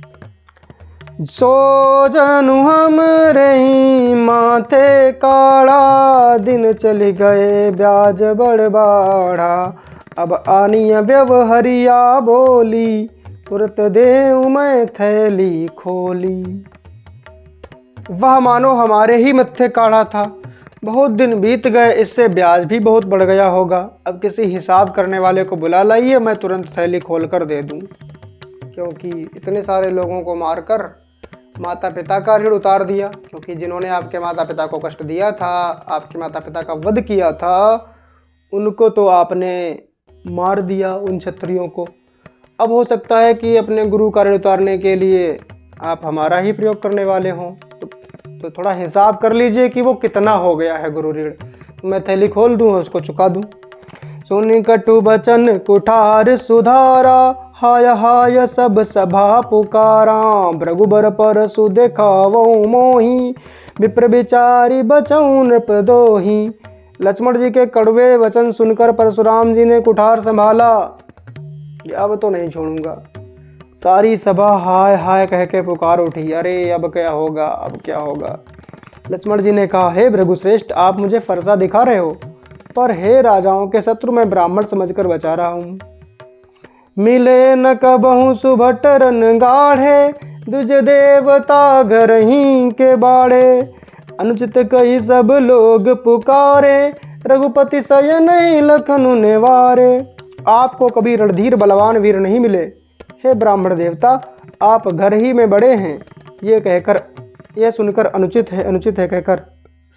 सो जनु हम रही माथे काड़ा, दिन चल गए ब्याज बड़ बाढ़ा। अब आनिया व्यवहरिया बोली, तुरत देऊ मैं थैली खोली। वह मानो हमारे ही मत्थे काढ़ा था, बहुत दिन बीत गए, इससे ब्याज भी बहुत बढ़ गया होगा। अब किसी हिसाब करने वाले को बुला लाइए, मैं तुरंत थैली खोल कर दे दूँ, क्योंकि इतने सारे लोगों को मारकर माता पिता का ऋण उतार दिया, क्योंकि जिन्होंने आपके माता पिता को कष्ट दिया था, आपके माता पिता का वध किया था, उनको तो आपने मार दिया, उन क्षत्रियों को। अब हो सकता है कि अपने गुरु का ऋण उतारने के लिए आप हमारा ही प्रयोग करने वाले हों, तो थोड़ा हिसाब कर लीजिए कि वो कितना हो गया है गुरु ऋण। मैं थैली खोल दूँ और उसको चुका दूँ। सुनि कटु बचन कुठार सुधारा, हाय हाय सब सभा पुकारा। भृगुबर परसु देखावहु मोही, विप्र विचारी बचऊ नृप दोही। लक्ष्मण जी के कड़वे वचन सुनकर परशुराम जी ने कुठार संभाला, अब तो नहीं छोड़ूंगा। सारी सभा हाय हाय कह के पुकार उठी, अरे अब क्या होगा, अब क्या होगा। लक्ष्मण जी ने कहा, हे भृगुश्रेष्ठ, आप मुझे फरसा दिखा रहे हो, पर हे राजाओं के शत्रु मैं ब्राह्मण समझकर बचा रहा हूँ। मिले न कबहु सुभट रन गाढ़े, दुज देवता घर ही के बाड़े। अनुचित कही सब लोग पुकारे, रघुपति शयन लखनु निवारे। आपको कभी रणधीर बलवान वीर नहीं मिले, हे ब्राह्मण देवता, आप घर ही में बड़े हैं। यह सुनकर अनुचित है कहकर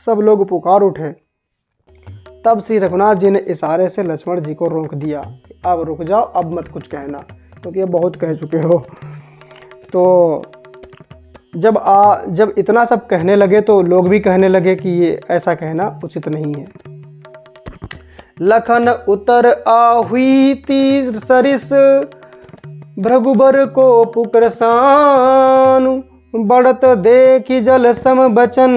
सब लोग पुकार उठे। तब श्री रघुनाथ जी ने इशारे से लक्ष्मण जी को रोक दिया, अब रुक जाओ, अब मत कुछ कहना, क्योंकि ये बहुत कह चुके हो। तो जब इतना सब कहने लगे तो लोग भी कहने लगे कि ये ऐसा कहना उचित नहीं है। लखन उतर आहुई तीर सरिस, भृगुबर को पुकरसानु। बढ़त देखी जल सम बचन,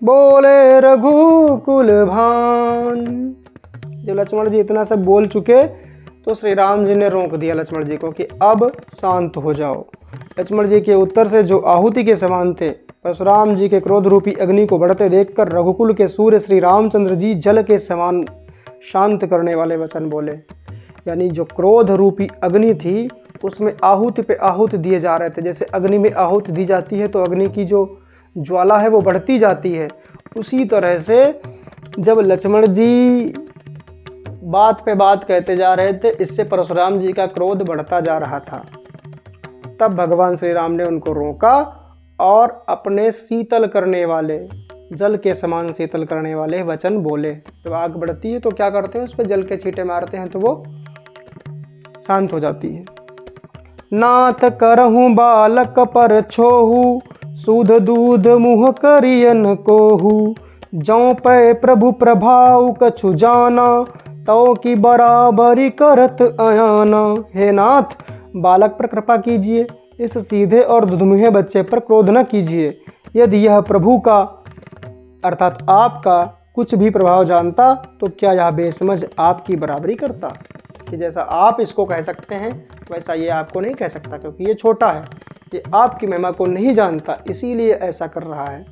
बोले रघुकुल भान। जब लक्ष्मण जी इतना सब बोल चुके तो श्री राम जी ने रोक दिया लक्ष्मण जी को कि अब शांत हो जाओ। लक्ष्मण जी के उत्तर से जो आहुति के समान थे, परशुराम जी के क्रोध रूपी अग्नि को बढ़ते देखकर रघुकुल के सूर्य श्री रामचंद्र जी जल के समान शांत करने वाले वचन बोले। यानी जो क्रोध रूपी अग्नि थी उसमें आहुति पे आहुति दिए जा रहे थे। जैसे अग्नि में आहुति दी जाती है तो अग्नि की जो ज्वाला है वो बढ़ती जाती है, उसी तरह से जब लक्ष्मण जी बात पे बात कहते जा रहे थे, इससे परशुराम जी का क्रोध बढ़ता जा रहा था। तब भगवान श्री राम ने उनको रोका और अपने शीतल करने वाले, जल के समान शीतल करने वाले वचन बोले। जब आग बढ़ती है तो क्या करते हैं, उस पर जल के छींटे मारते हैं तो वो शांत हो जाती है। नाथ करहूँ बालक पर छोहू, सूध दूध मुँह करियन कोहू। जौ पे प्रभु प्रभाव कछु जाना, तो की बराबरी करत अयाना। हे नाथ, बालक पर कृपा कीजिए, इस सीधे और दुधमुहे बच्चे पर क्रोध न कीजिए। यदि यह प्रभु का अर्थात आपका कुछ भी प्रभाव जानता तो क्या यह बेसमझ आपकी बराबरी करता। कि जैसा आप इसको कह सकते हैं वैसा ये आपको नहीं कह सकता, क्योंकि ये छोटा है, ये आपकी महिमा को नहीं जानता, इसीलिए ऐसा कर रहा है।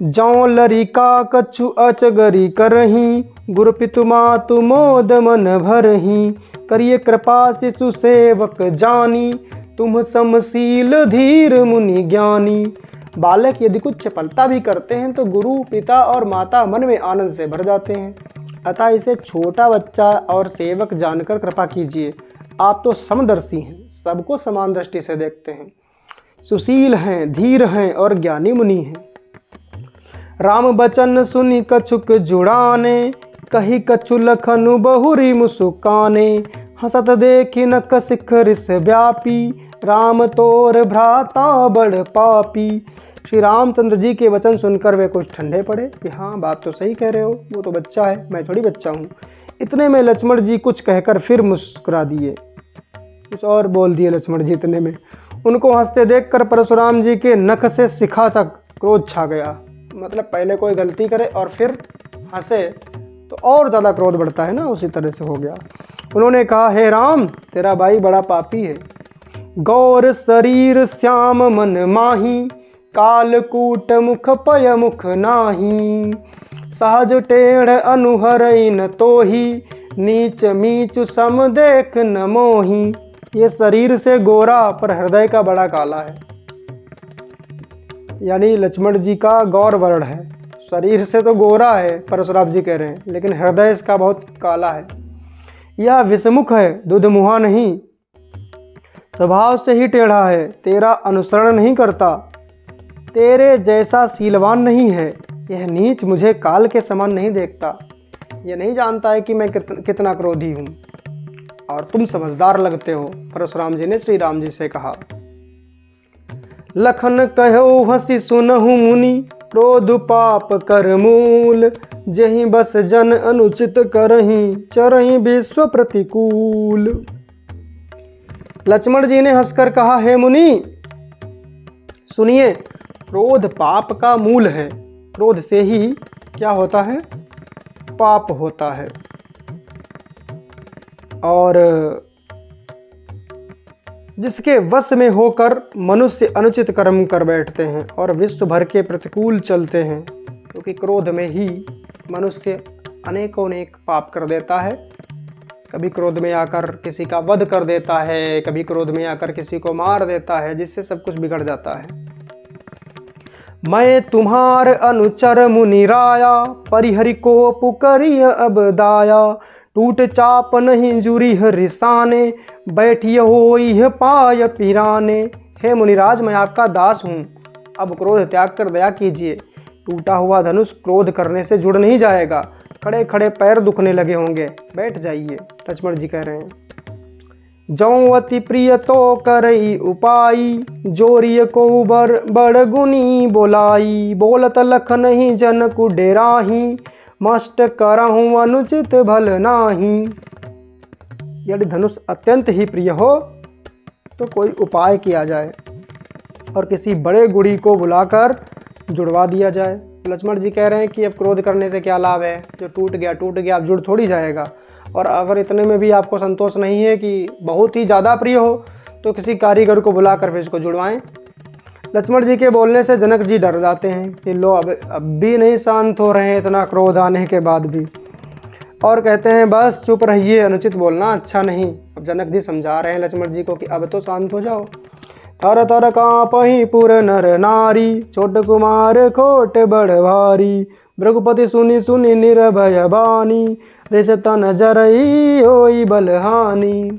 जौ लरिका कछु अचगरी करही, गुरु पितु मातु मोद मन भरही। करिए कृपा शिशु सेवक जानी, तुम समशील धीर मुनि ज्ञानी। बालक यदि कुछ चपलता भी करते हैं तो गुरु पिता और माता मन में आनंद से भर जाते हैं, अतः इसे छोटा बच्चा और सेवक जानकर कृपा कीजिए। आप तो समदर्शी हैं, सबको समान दृष्टि से देखते हैं, सुशील हैं, धीर हैं और ज्ञानी मुनि हैं। राम बचन सुनि कछुक जुड़ाने, कही कछु लखनु बहुरी मुसुकाने। हसत देखी नक शिखर से व्यापी, राम तोर भ्राता बड़ पापी। श्री रामचंद्र जी के वचन सुनकर वे कुछ ठंडे पड़े कि हाँ, बात तो सही कह रहे हो, वो तो बच्चा है, मैं थोड़ी बच्चा हूँ। इतने में लक्ष्मण जी कुछ कहकर फिर मुस्कुरा दिए, कुछ और बोल दिए लक्ष्मण जी। इतने में उनको हंसते देखकर परशुराम जी के नख से शिखा तक क्रोध छा गया। मतलब पहले कोई गलती करे और फिर हंसे तो और ज़्यादा क्रोध बढ़ता है ना, उसी तरह से हो गया। उन्होंने कहा, हे राम, तेरा भाई बड़ा पापी है। गौर शरीर श्याम मन माही, कालकूट मुख पय मुख नाही। सहज टेढ़ अनुहरई न तोही, नीच मीच सम देख न मोही। ये शरीर से गोरा पर हृदय का बड़ा काला है। यानी लक्ष्मण जी का गौर वर्ण है, शरीर से तो गोरा है परशुराम जी कह रहे हैं, लेकिन हृदय इसका बहुत काला है। यह विषमुख है, दुधमुहा नहीं, स्वभाव से ही टेढ़ा है, तेरा अनुसरण नहीं करता, तेरे जैसा शीलवान नहीं है। यह नीच मुझे काल के समान नहीं देखता, यह नहीं जानता है कि मैं कितना क्रोधी हूँ, और तुम समझदार लगते हो। परशुराम जी ने श्री राम जी से कहा। लखन कहो हंसी सुनहु मुनि, क्रोध पाप कर मूल, जहीं बस जन अनुचित करहीं, चरहीं विश्व प्रतिकूल। लक्ष्मण जी ने हंसकर कहा, हे मुनि सुनिए, क्रोध पाप का मूल है। क्रोध से ही क्या होता है? पाप होता है। और जिसके वश में होकर मनुष्य अनुचित कर्म कर बैठते हैं और विश्व भर के प्रतिकूल चलते हैं, क्योंकि क्रोध में ही मनुष्य अनेकों अनेक पाप कर देता है। कभी क्रोध में आकर किसी का वध कर देता है, कभी क्रोध में आकर किसी को मार देता है, जिससे सब कुछ बिगड़ जाता है। मैं तुम्हार अनुचर मुनि राया, परिहरि को पुकरिय अब दाया, टूट चाप नहीं जुरी रिसाने, बैठिए होई पाय पिराने। हे मुनिराज, मैं आपका दास हूँ, अब क्रोध त्याग कर दया कीजिए। टूटा हुआ धनुष क्रोध करने से जुड़ नहीं जाएगा, खड़े खड़े पैर दुखने लगे होंगे, बैठ जाइए। लक्ष्मण जी कह रहे हैं, जौं अति प्रिय तो करई उपाई, जोरिय को बड़ गुनी बोलाई, बोलत लख नहीं जन को डेराही, मष्ट करहूँ अनुचित भल नाही। यदि धनुष अत्यंत ही प्रिय हो तो कोई उपाय किया जाए और किसी बड़े गुड़ी को बुलाकर जुड़वा दिया जाए। लक्ष्मण जी कह रहे हैं कि अब क्रोध करने से क्या लाभ है, जो टूट गया अब जुड़ थोड़ी जाएगा। और अगर इतने में भी आपको संतोष नहीं है कि बहुत ही ज़्यादा प्रिय हो, तो किसी कारीगर को बुलाकर फिर इसको जुड़वाएं। लक्ष्मण जी के बोलने से जनक जी डर जाते हैं कि लो अब भी नहीं शांत हो रहे हैं इतना क्रोध आने के बाद भी, और कहते हैं बस चुप रहिए, अनुचित बोलना अच्छा नहीं। अब जनक जी समझा रहे हैं लक्ष्मण जी को कि अब तो शांत हो जाओ। थर थर काँपहि पुर नर नारी, छोट कुमार खोट बड़ भारी, भृगुपति सुनि सुनि निर्भय बानी, ऋष तन जरई होई बलहानी।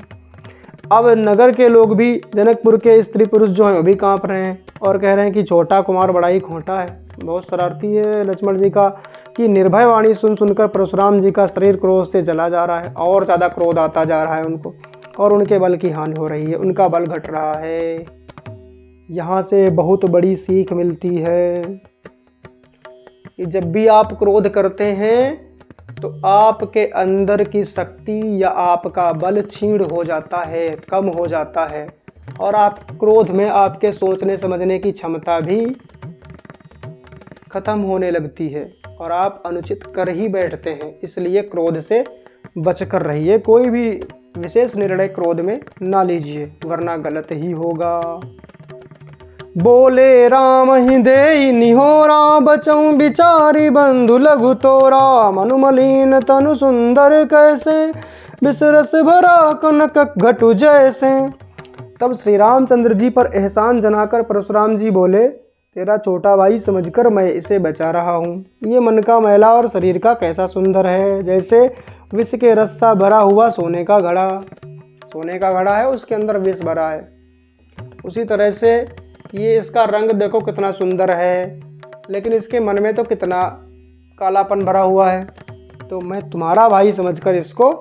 अब नगर के लोग भी, जनकपुर के स्त्री पुरुष जो हैं वो भी काँप रहे हैं और कह रहे हैं कि छोटा कुमार बड़ा ही खोटा है, बहुत शरारती है लक्ष्मण जी का। कि निर्भय वाणी सुन सुनकर परशुराम जी का शरीर क्रोध से जला जा रहा है, और ज़्यादा क्रोध आता जा रहा है उनको, और उनके बल की हानि हो रही है, उनका बल घट रहा है। यहाँ से बहुत बड़ी सीख मिलती है कि जब भी आप क्रोध करते हैं तो आपके अंदर की शक्ति या आपका बल क्षीण हो जाता है, कम हो जाता है, और आप क्रोध में आपके सोचने समझने की क्षमता भी खत्म होने लगती है और आप अनुचित कर ही बैठते हैं। इसलिए क्रोध से बचकर रहिए, कोई भी विशेष निर्णय क्रोध में ना लीजिए, वरना गलत ही होगा। बोले राम ही देई निहोरा, बचऊं बिचारी बंधु लघु तोरा, मनु मलिन तनु सुंदर कैसे, बिसरस भरा कनक घटु जैसे। तब श्री रामचंद्र जी पर एहसान जनाकर परशुराम जी बोले, तेरा छोटा भाई समझकर मैं इसे बचा रहा हूँ। ये मन का मैला और शरीर का कैसा सुंदर है, जैसे विष के रस सा भरा हुआ सोने का घड़ा। सोने का घड़ा है, उसके अंदर विष भरा है। उसी तरह से ये इसका रंग देखो कितना सुंदर है, लेकिन इसके मन में तो कितना कालापन भरा हुआ है। तो मैं तुम्हारा भाई समझकर इसको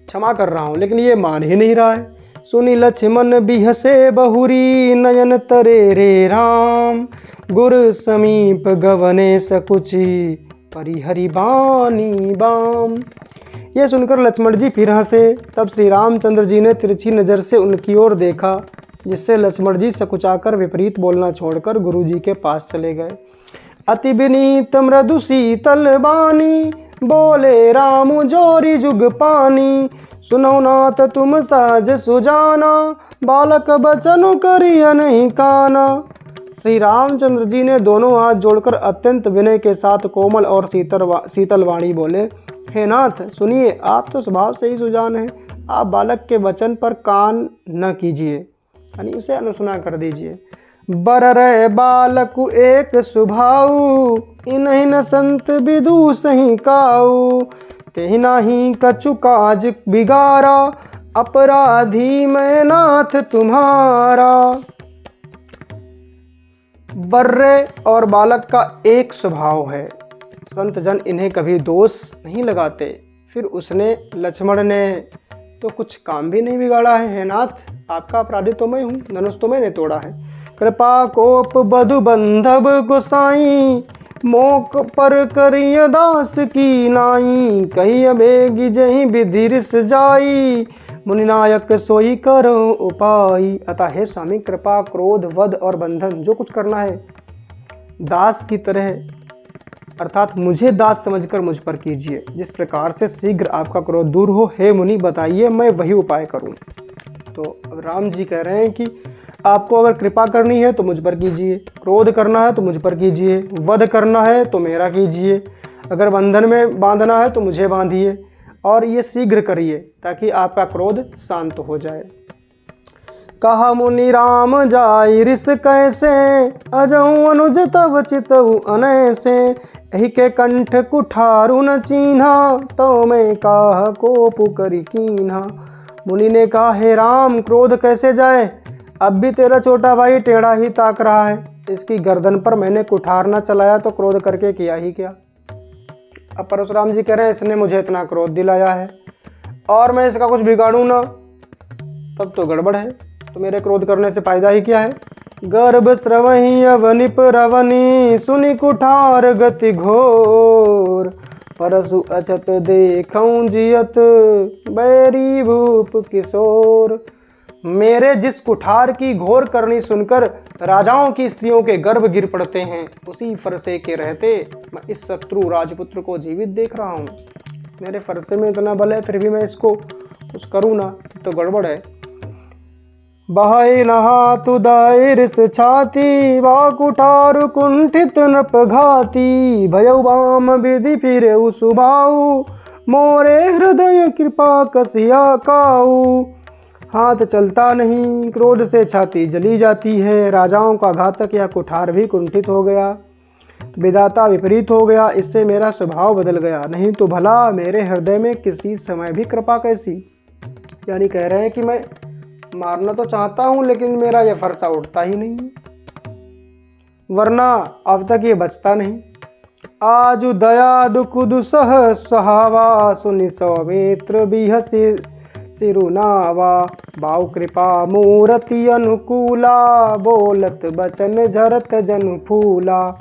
क्षमा कर रहा हूँ, लेकिन ये मान ही नहीं रहा है। सुनी लक्ष्मण बिहसे बहुरी, नयन तरे रे राम, गुर समीप गवने सकुची, परिहरि बानी बाम। ये सुनकर लक्ष्मण जी फिर हंसे। तब श्री रामचंद्र जी ने तिरछी नज़र से उनकी ओर देखा, जिससे लक्ष्मण जी सकुचाकर विपरीत बोलना छोड़कर गुरु जी के पास चले गए। अति विनीत मृदु शीतल बानी, बोले राम जोरी जुग पानी, सुनो नाथ तुम सहज सुजाना, बालक बचन करिय नहीं काना। श्री रामचंद्र जी ने दोनों हाथ जोड़कर अत्यंत विनय के साथ कोमल और शीतल वाणी बोले, हे नाथ सुनिए, आप तो स्वभाव से ही सुजान हैं, आप बालक के वचन पर कान न कीजिए, यानी उसे अनसुना कर दीजिए। बर रे बालक एक स्वभाव, इन्हीं न संत विदु सही काऊ, तेहि नाही कछु काज बिगारा, अपराधी मैं नाथ तुम्हारा। बर्रे और बालक का एक स्वभाव है, संत जन इन्हें कभी दोष नहीं लगाते। फिर उसने, लक्ष्मण ने तो कुछ काम भी नहीं बिगाड़ा है नाथ, आपका अपराधी तो मैं हूँ, धनुष तो मैंने तोड़ा है। कृपा कोप बधु बंधव गोसाई, मोक पर करिय दास की नाई, कही बेगी जही विधिरिस जाई, मुनिनायक सोई करो उपाय। अतः हे स्वामी, कृपा, क्रोध, वध और बंधन जो कुछ करना है दास की तरह, अर्थात मुझे दास समझकर मुझ पर कीजिए। जिस प्रकार से शीघ्र आपका क्रोध दूर हो, हे मुनि बताइए, मैं वही उपाय करूं। तो अब राम जी कह रहे हैं कि आपको अगर कृपा करनी है तो मुझ पर कीजिए, क्रोध करना है तो मुझ पर कीजिए, वध करना है तो मेरा कीजिए, अगर बंधन में बांधना है तो मुझे बांधिए, और ये शीघ्र करिए ताकि आपका क्रोध शांत हो जाए। कहा मुनि राम जाई रिस कैसे, अजहु अनुज तव चितहु अनैसे, एहि के कंठ कुठारु न चीन्हा, तो मैं काह कोपु करि कीन्हा। मुनि ने कहा, हे राम, क्रोध कैसे जाए, अब भी तेरा छोटा भाई टेढ़ा ही ताक रहा है, इसकी गर्दन पर मैंने कुठार न चलाया तो क्रोध करके किया ही क्या। अब परशुराम जी कह रहे हैं, इसने मुझे इतना क्रोध दिलाया है और मैं इसका कुछ बिगाड़ूं ना, तब तो गड़बड़ है, तो मेरे क्रोध करने से फायदा ही क्या है। गर्भ स्रवही अवनिप रवनी, सुनि कुठार गति घोर, परसु अछत देखऊं जियत, बैरी भूप किशोर। मेरे जिस कुठार की घोर करनी सुनकर राजाओं की स्त्रियों के गर्भ गिर पड़ते हैं, उसी फरसे के रहते मैं इस शत्रु राजपुत्र को जीवित देख रहा हूँ। मेरे फरसे में इतना बल है, फिर भी मैं इसको कुछ करूँ ना तो गड़बड़ है। बहाई नहा तुदाई रिस छाती, बा कुठार कुंठित नृप घाती, भयउ बाम विधि फिरे सुभाऊ, मोरे हृदय कृपा कसिया काऊ। हाथ चलता नहीं, क्रोध से छाती जली जाती है, राजाओं का घातक यह कुठार भी कुंठित हो गया, विधाता विपरीत हो गया, इससे मेरा स्वभाव बदल गया, नहीं तो भला मेरे हृदय में किसी समय भी कृपा कैसी। यानी कह रहे हैं कि मैं मारना तो चाहता हूं लेकिन मेरा यह फरसा उठता ही नहीं, वरना अब तक ये बचता नहीं। आजु दया दुख दुसह सुहावा, सुनि सौमित्र बिहसि सिरुनावा, बाऊ कृपा मूर्ति अनुकूला, बोलत बचन झरत जन फूला।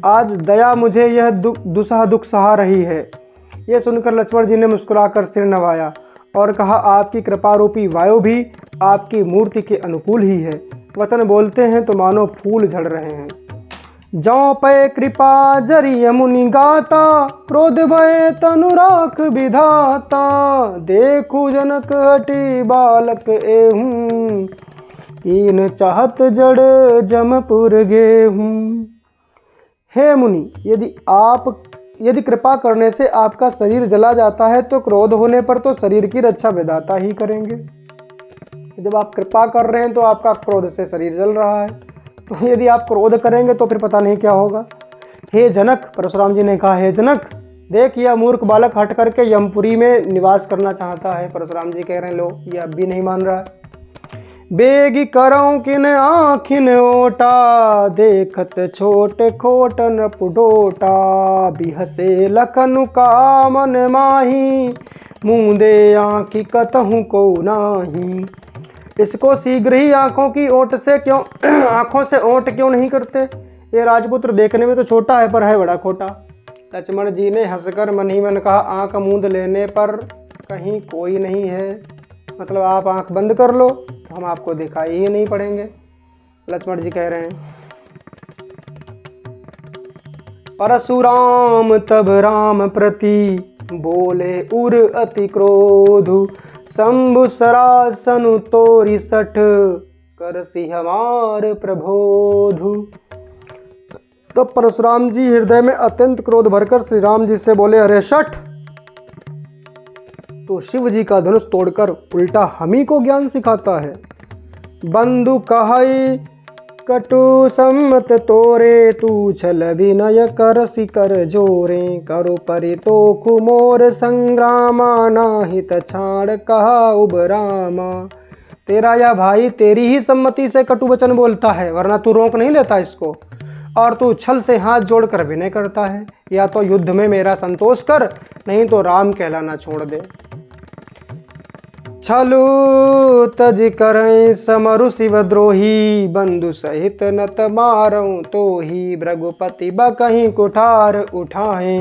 आज दया मुझे यह दुसह दुख सहा रही है। ये सुनकर लक्ष्मण जी ने मुस्कुराकर सिर नवाया और कहा, आपकी कृपा रूपी वायु भी आपकी मूर्ति के अनुकूल ही है। वचन बोलते हैं तो मानो फूल झड़ रहे हैं। जौ पे कृपा जरिय मुनि गाता, क्रोध भय तनु राख विधाता, देखू जनक हटी बालक एहूं, कीन चाहत जड़ जमपुर गेहूं। हे मुनि, यदि कृपा करने से आपका शरीर जला जाता है तो क्रोध होने पर तो शरीर की रक्षा विधाता ही करेंगे। जब आप कृपा कर रहे हैं तो आपका क्रोध से शरीर जल रहा है, तो यदि आप क्रोध करेंगे तो फिर पता नहीं क्या होगा। हे जनक, परशुराम जी ने कहा, हे जनक, देख यह मूर्ख बालक हट करके यमपुरी में निवास करना चाहता है। परशुराम जी कह रहे हैं, लो ये अब भी नहीं मान रहा है। बेगी करऊं किन आँखिन ओटा, देखत छोट खोट नपुडोटा, बिहसे लखनु का मन माही, मुँदे आँखी कतहु को नाही। इसको शीघ्र ही आँखों से ओट क्यों नहीं करते। ये राजपुत्र देखने में तो छोटा है पर है बड़ा खोटा। लक्ष्मण जी ने हंसकर मन ही मन कहा, आँख मूंद लेने पर कहीं कोई नहीं है, मतलब आप आँख बंद कर लो तो हम आपको दिखाई ही नहीं पड़ेंगे। लक्ष्मण जी कह रहे हैं, परशुराम तब राम प्रति, बोले उर अति क्रोधु, शंभु सरासनु तोरी सठ, करसी हमार प्रबोधु। तो परशुराम जी हृदय में अत्यंत क्रोध भरकर श्री राम जी से बोले, अरे शठ, तो शिव जी का धनुष तोड़कर उल्टा हमी को ज्ञान सिखाता है। बंधु कहई कटु सम्मत तोरे, तू छल विनय करसी कर जोरे, करु परितोखु मोर संग्रामा, नाहित छाड़ कहा उबरामा। तेरा यह भाई तेरी ही सम्मति से कटु वचन बोलता है, वरना तू रोक नहीं लेता इसको, और तू छल से हाथ जोड़कर विनय करता है। या तो युद्ध में मेरा संतोष कर, नहीं तो राम कहलाना छोड़ दे। छलु तज करई समरु शिवद्रोही, बंधु सहित नत मारऊं तो ही, भृगुपति बकहीं कुठार उठाए,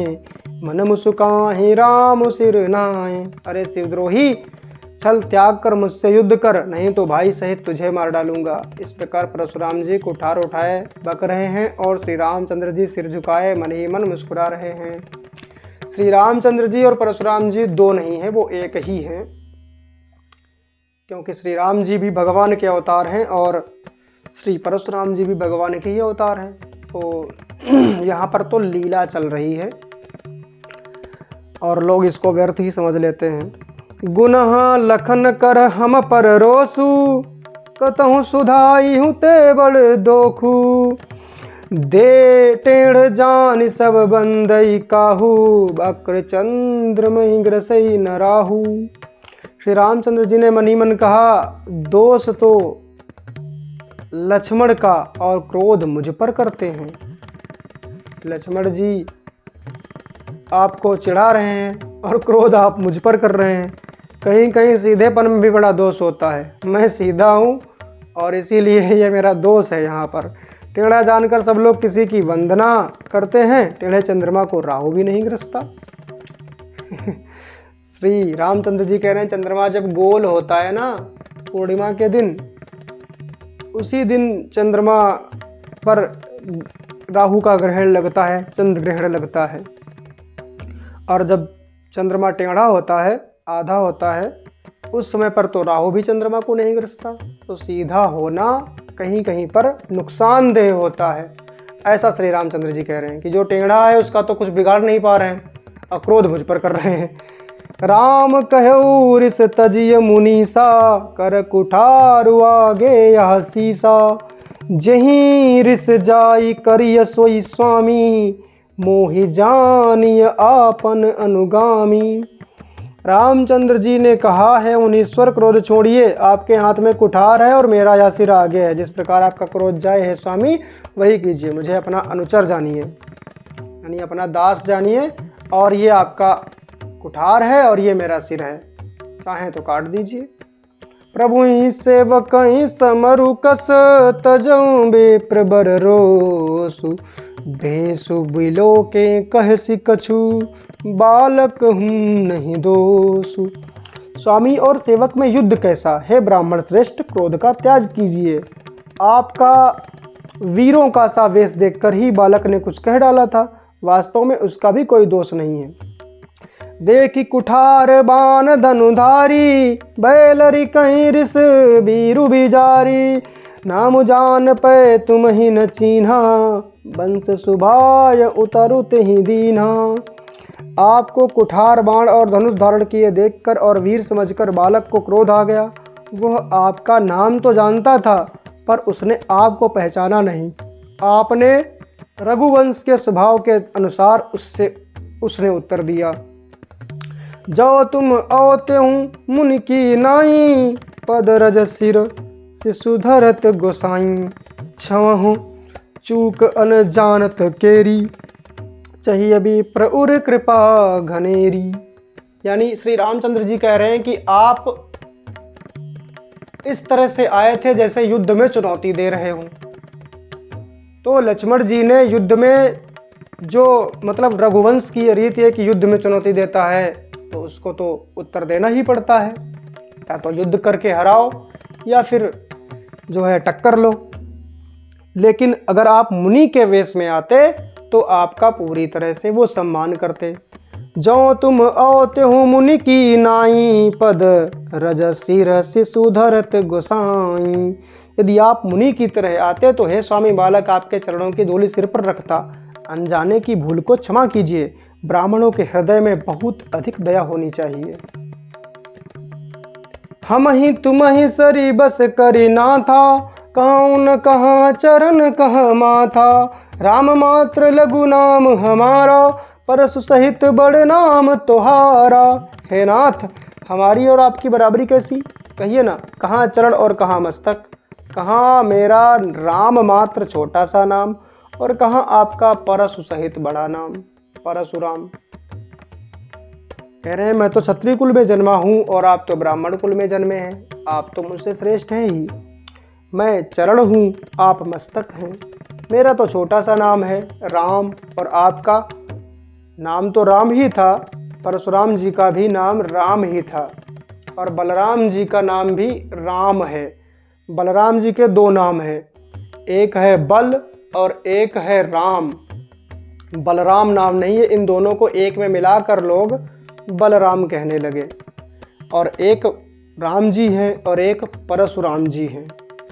मन मुस्काहि राम सिर नाए। अरे शिवद्रोही, छल त्याग कर मुझसे युद्ध कर, नहीं तो भाई सहित तुझे मार डालूंगा। इस प्रकार परशुराम जी कुठार उठाए बक रहे हैं और श्री रामचंद्र जी सिर झुकाए मन ही मन मुस्कुरा रहे हैं। श्री रामचंद्र जी और परशुराम जी दो नहीं हैं, वो एक ही हैं, क्योंकि श्री राम जी भी भगवान के अवतार हैं और श्री परशुराम जी भी भगवान के ही अवतार हैं। तो यहाँ पर तो लीला चल रही है और लोग इसको व्यर्थ ही समझ लेते हैं। गुनह लखन कर हम पर रोसु, कतहु सुधाई हूँ ते बड़ दोखू, दे टेढ़ जान सब बंदई काहू, बक्र चंद्र मही ग्रसई न राहू। श्री रामचंद्र जी ने मन ही मन कहा, दोष तो लक्ष्मण का और क्रोध मुझ पर करते हैं। लक्ष्मण जी आपको चिढ़ा रहे हैं और क्रोध आप मुझ पर कर रहे हैं। कहीं कहीं सीधेपन में भी बड़ा दोष होता है। मैं सीधा हूँ और इसीलिए ये मेरा दोष है। यहाँ पर टेढ़ा जानकर सब लोग किसी की वंदना करते हैं, टेढ़े चंद्रमा को राहु भी नहीं ग्रसता। श्री रामचंद्र जी कह रहे हैं, चंद्रमा जब गोल होता है ना पूर्णिमा के दिन, उसी दिन चंद्रमा पर राहु का ग्रहण लगता है, चंद्र ग्रहण लगता है। और जब चंद्रमा टेढ़ा होता है, आधा होता है, उस समय पर तो राहु भी चंद्रमा को नहीं ग्रसता। तो सीधा होना कहीं कहीं पर नुकसानदेह होता है। ऐसा श्री रामचंद्र जी कह रहे हैं कि जो टेढ़ा है उसका तो कुछ बिगाड़ नहीं पा रहे हैं और क्रोध मुझ पर कर रहे हैं। राम कहऊ रिस तजिय मुनीसा, कर कुठारु आगे यह सीसा, जहीं रिस जाई करिय सोई स्वामी, मोहि जानिय आपन अनुगामी। रामचंद्र जी ने कहा है, मुनीश्वर क्रोध छोड़िए, आपके हाथ में कुठार है और मेरा यह सिर आगे है। जिस प्रकार आपका क्रोध जाए है स्वामी, वही कीजिए। मुझे अपना अनुचर जानिए, यानी अपना दास जानिए, और ये आपका कुठार है और ये मेरा सिर है, चाहें तो काट दीजिए। प्रभु ही सेवक ही समरु कस, तजऊं बेप्र बर रोसु, भेसु बिलो के कह सि कछु, बालक हूँ नहीं दोसु। स्वामी और सेवक में युद्ध कैसा है? ब्राह्मण श्रेष्ठ, क्रोध का त्याग कीजिए। आपका वीरों का सा वेश देखकर ही बालक ने कुछ कह डाला था, वास्तव में उसका भी कोई दोष नहीं है। देखी कुठार बाण धनुधारी, बैलरी कहीं रिस बीरु बिजारी, नाम जान पे तुम ही न चीन्हा, बंस सुभाय उतरु तेहि दीन्हा। आपको कुठार बाण और धनुष धारण किए देखकर और वीर समझकर बालक को क्रोध आ गया। वह आपका नाम तो जानता था, पर उसने आपको पहचाना नहीं। आपने रघुवंश के स्वभाव के अनुसार उसने उत्तर दिया, जो तुम औते हूँ मुनि की नाई, पद रज सिर से सुधरत गोसाई, छवहूँ चूक अनजानत केरी, चाहिए भी प्रउर कृपा घनेरी। यानी श्री रामचंद्र जी कह रहे हैं कि आप इस तरह से आए थे जैसे युद्ध में चुनौती दे रहे हों। तो लक्ष्मण जी ने युद्ध में जो मतलब रघुवंश की रीति है कि युद्ध में चुनौती देता है तो उसको तो उत्तर देना ही पड़ता है, या तो युद्ध करके हराओ या फिर जो है टक्कर लो। लेकिन अगर आप मुनि के वेश में आते तो आपका पूरी तरह से वो सम्मान करते। जो तुम औते हो मुनि की नाई, पद रज सिर से सुधरत गोसाई। यदि आप मुनि की तरह आते तो हे स्वामी, बालक आपके चरणों की धूलि सिर पर रखता। अनजाने की भूल को क्षमा कीजिए। ब्राह्मणों के हृदय में बहुत अधिक दया होनी चाहिए। हम ही तुम ही सरी बस करी ना था, कहूँ न कहाँ चरण कहाँ माथा, राम मात्र लघु नाम हमारा, परसु सहित बड़े नाम तोहारा। हे नाथ, हमारी और आपकी बराबरी कैसी? कहिए ना, कहाँ चरण और कहाँ मस्तक, कहाँ मेरा राम मात्र छोटा सा नाम और कहाँ आपका परशु सहित बड़ा नाम परशुराम। कह रहे हैं मैं तो क्षत्रिय कुल में जन्मा हूँ और आप तो ब्राह्मण कुल में जन्मे हैं, आप तो मुझसे श्रेष्ठ हैं ही। मैं चरण हूँ, आप मस्तक हैं। मेरा तो छोटा सा नाम है राम, और आपका नाम तो राम ही था, परशुराम जी का भी नाम राम ही था, और बलराम जी का नाम भी राम है। बलराम जी के दो नाम हैं, एक है बल और एक है राम। बलराम नाम नहीं है, इन दोनों को एक में मिलाकर लोग बलराम कहने लगे। और एक राम जी हैं और एक परशुराम जी हैं।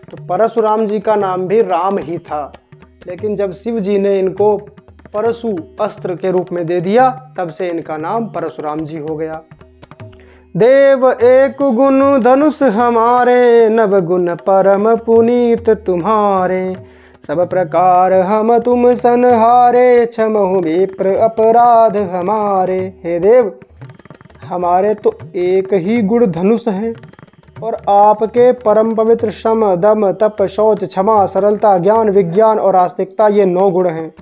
तो परशुराम जी का नाम भी राम ही था, लेकिन जब शिव जी ने इनको परशु अस्त्र के रूप में दे दिया, तब से इनका नाम परशुराम जी हो गया। देव एक गुण धनुष हमारे, नव गुण परम पुनीत तुम्हारे। सब प्रकार हम तुम संहारे, क्षमहु विप्र अपराध हमारे। हे देव, हमारे तो एक ही गुण धनुष हैं, और आपके परम पवित्र शम दम तप शौच क्षमा सरलता ज्ञान विज्ञान और आस्तिकता, ये 9 गुण हैं।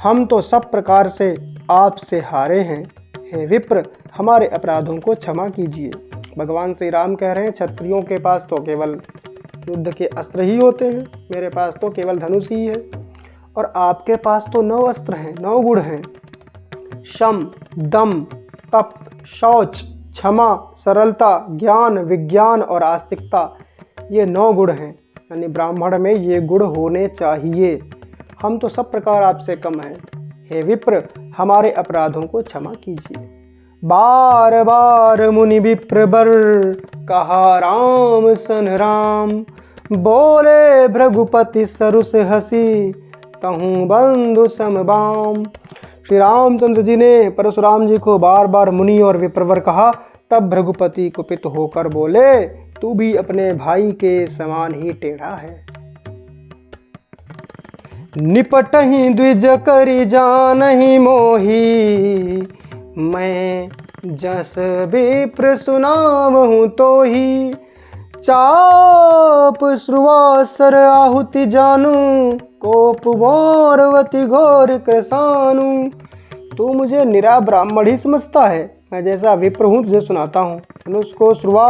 हम तो सब प्रकार से आपसे हारे हैं। हे विप्र, हमारे अपराधों को क्षमा कीजिए। भगवान श्री राम कह रहे हैं क्षत्रियों के पास तो केवल युद्ध के अस्त्र ही होते हैं, मेरे पास तो केवल धनुष ही है, और आपके पास तो 9 अस्त्र हैं, 9 गुण हैं। शम दम तप शौच क्षमा सरलता ज्ञान विज्ञान और आस्तिकता, ये 9 गुण हैं। यानी ब्राह्मण में ये गुण होने चाहिए। हम तो सब प्रकार आपसे कम हैं। हे विप्र, हमारे अपराधों को क्षमा कीजिए। बार बार मुनि विप्र बर, कहा राम सन राम। बोले भृगुपति सरुस हसी, कहूँ बंधु समबाम। श्री रामचंद्र जी ने परशुराम जी को बार बार मुनि और विप्रवर कहा। तब भृगुपति कुपित होकर बोले, तू भी अपने भाई के समान ही टेढ़ा है। निपटहि द्विज करि जानहि मोही, मैं जस विप्र सुनावहु तोही। चाप श्रुवासर आहुति जानू, कोप मोरवती घोर कृसानु। तू मुझे निरा ब्राह्मण ही समझता है, मैं जैसा विप्र हूँ तुझे सुनाता हूँ। धनुष को श्रुवा,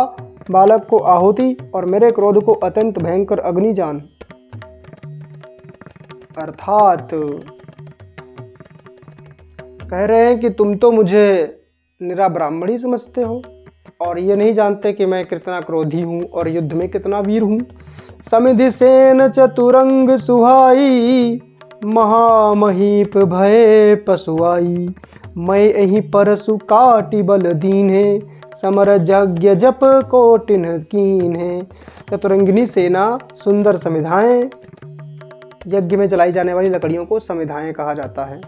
बालक को आहुति, और मेरे क्रोध को अत्यंत भयंकर अग्नि जान। अर्थात कह रहे हैं कि तुम तो मुझे निरा ब्राह्मण ही समझते हो, और ये नहीं जानते कि मैं कितना क्रोधी हूँ और युद्ध में कितना वीर हूँ। समिधि सेन चतुरंग सुहाई, महामहीप भय पशुआई। मैं यही परशु काटि बल दीन्हे, समर यज्ञ जप कोटिन कीन्हे। चतुरंगिनी सेना, सुंदर समिधाएं, यज्ञ में जलाई जाने वाली लकड़ियों को समिधाएं कहा जाता है।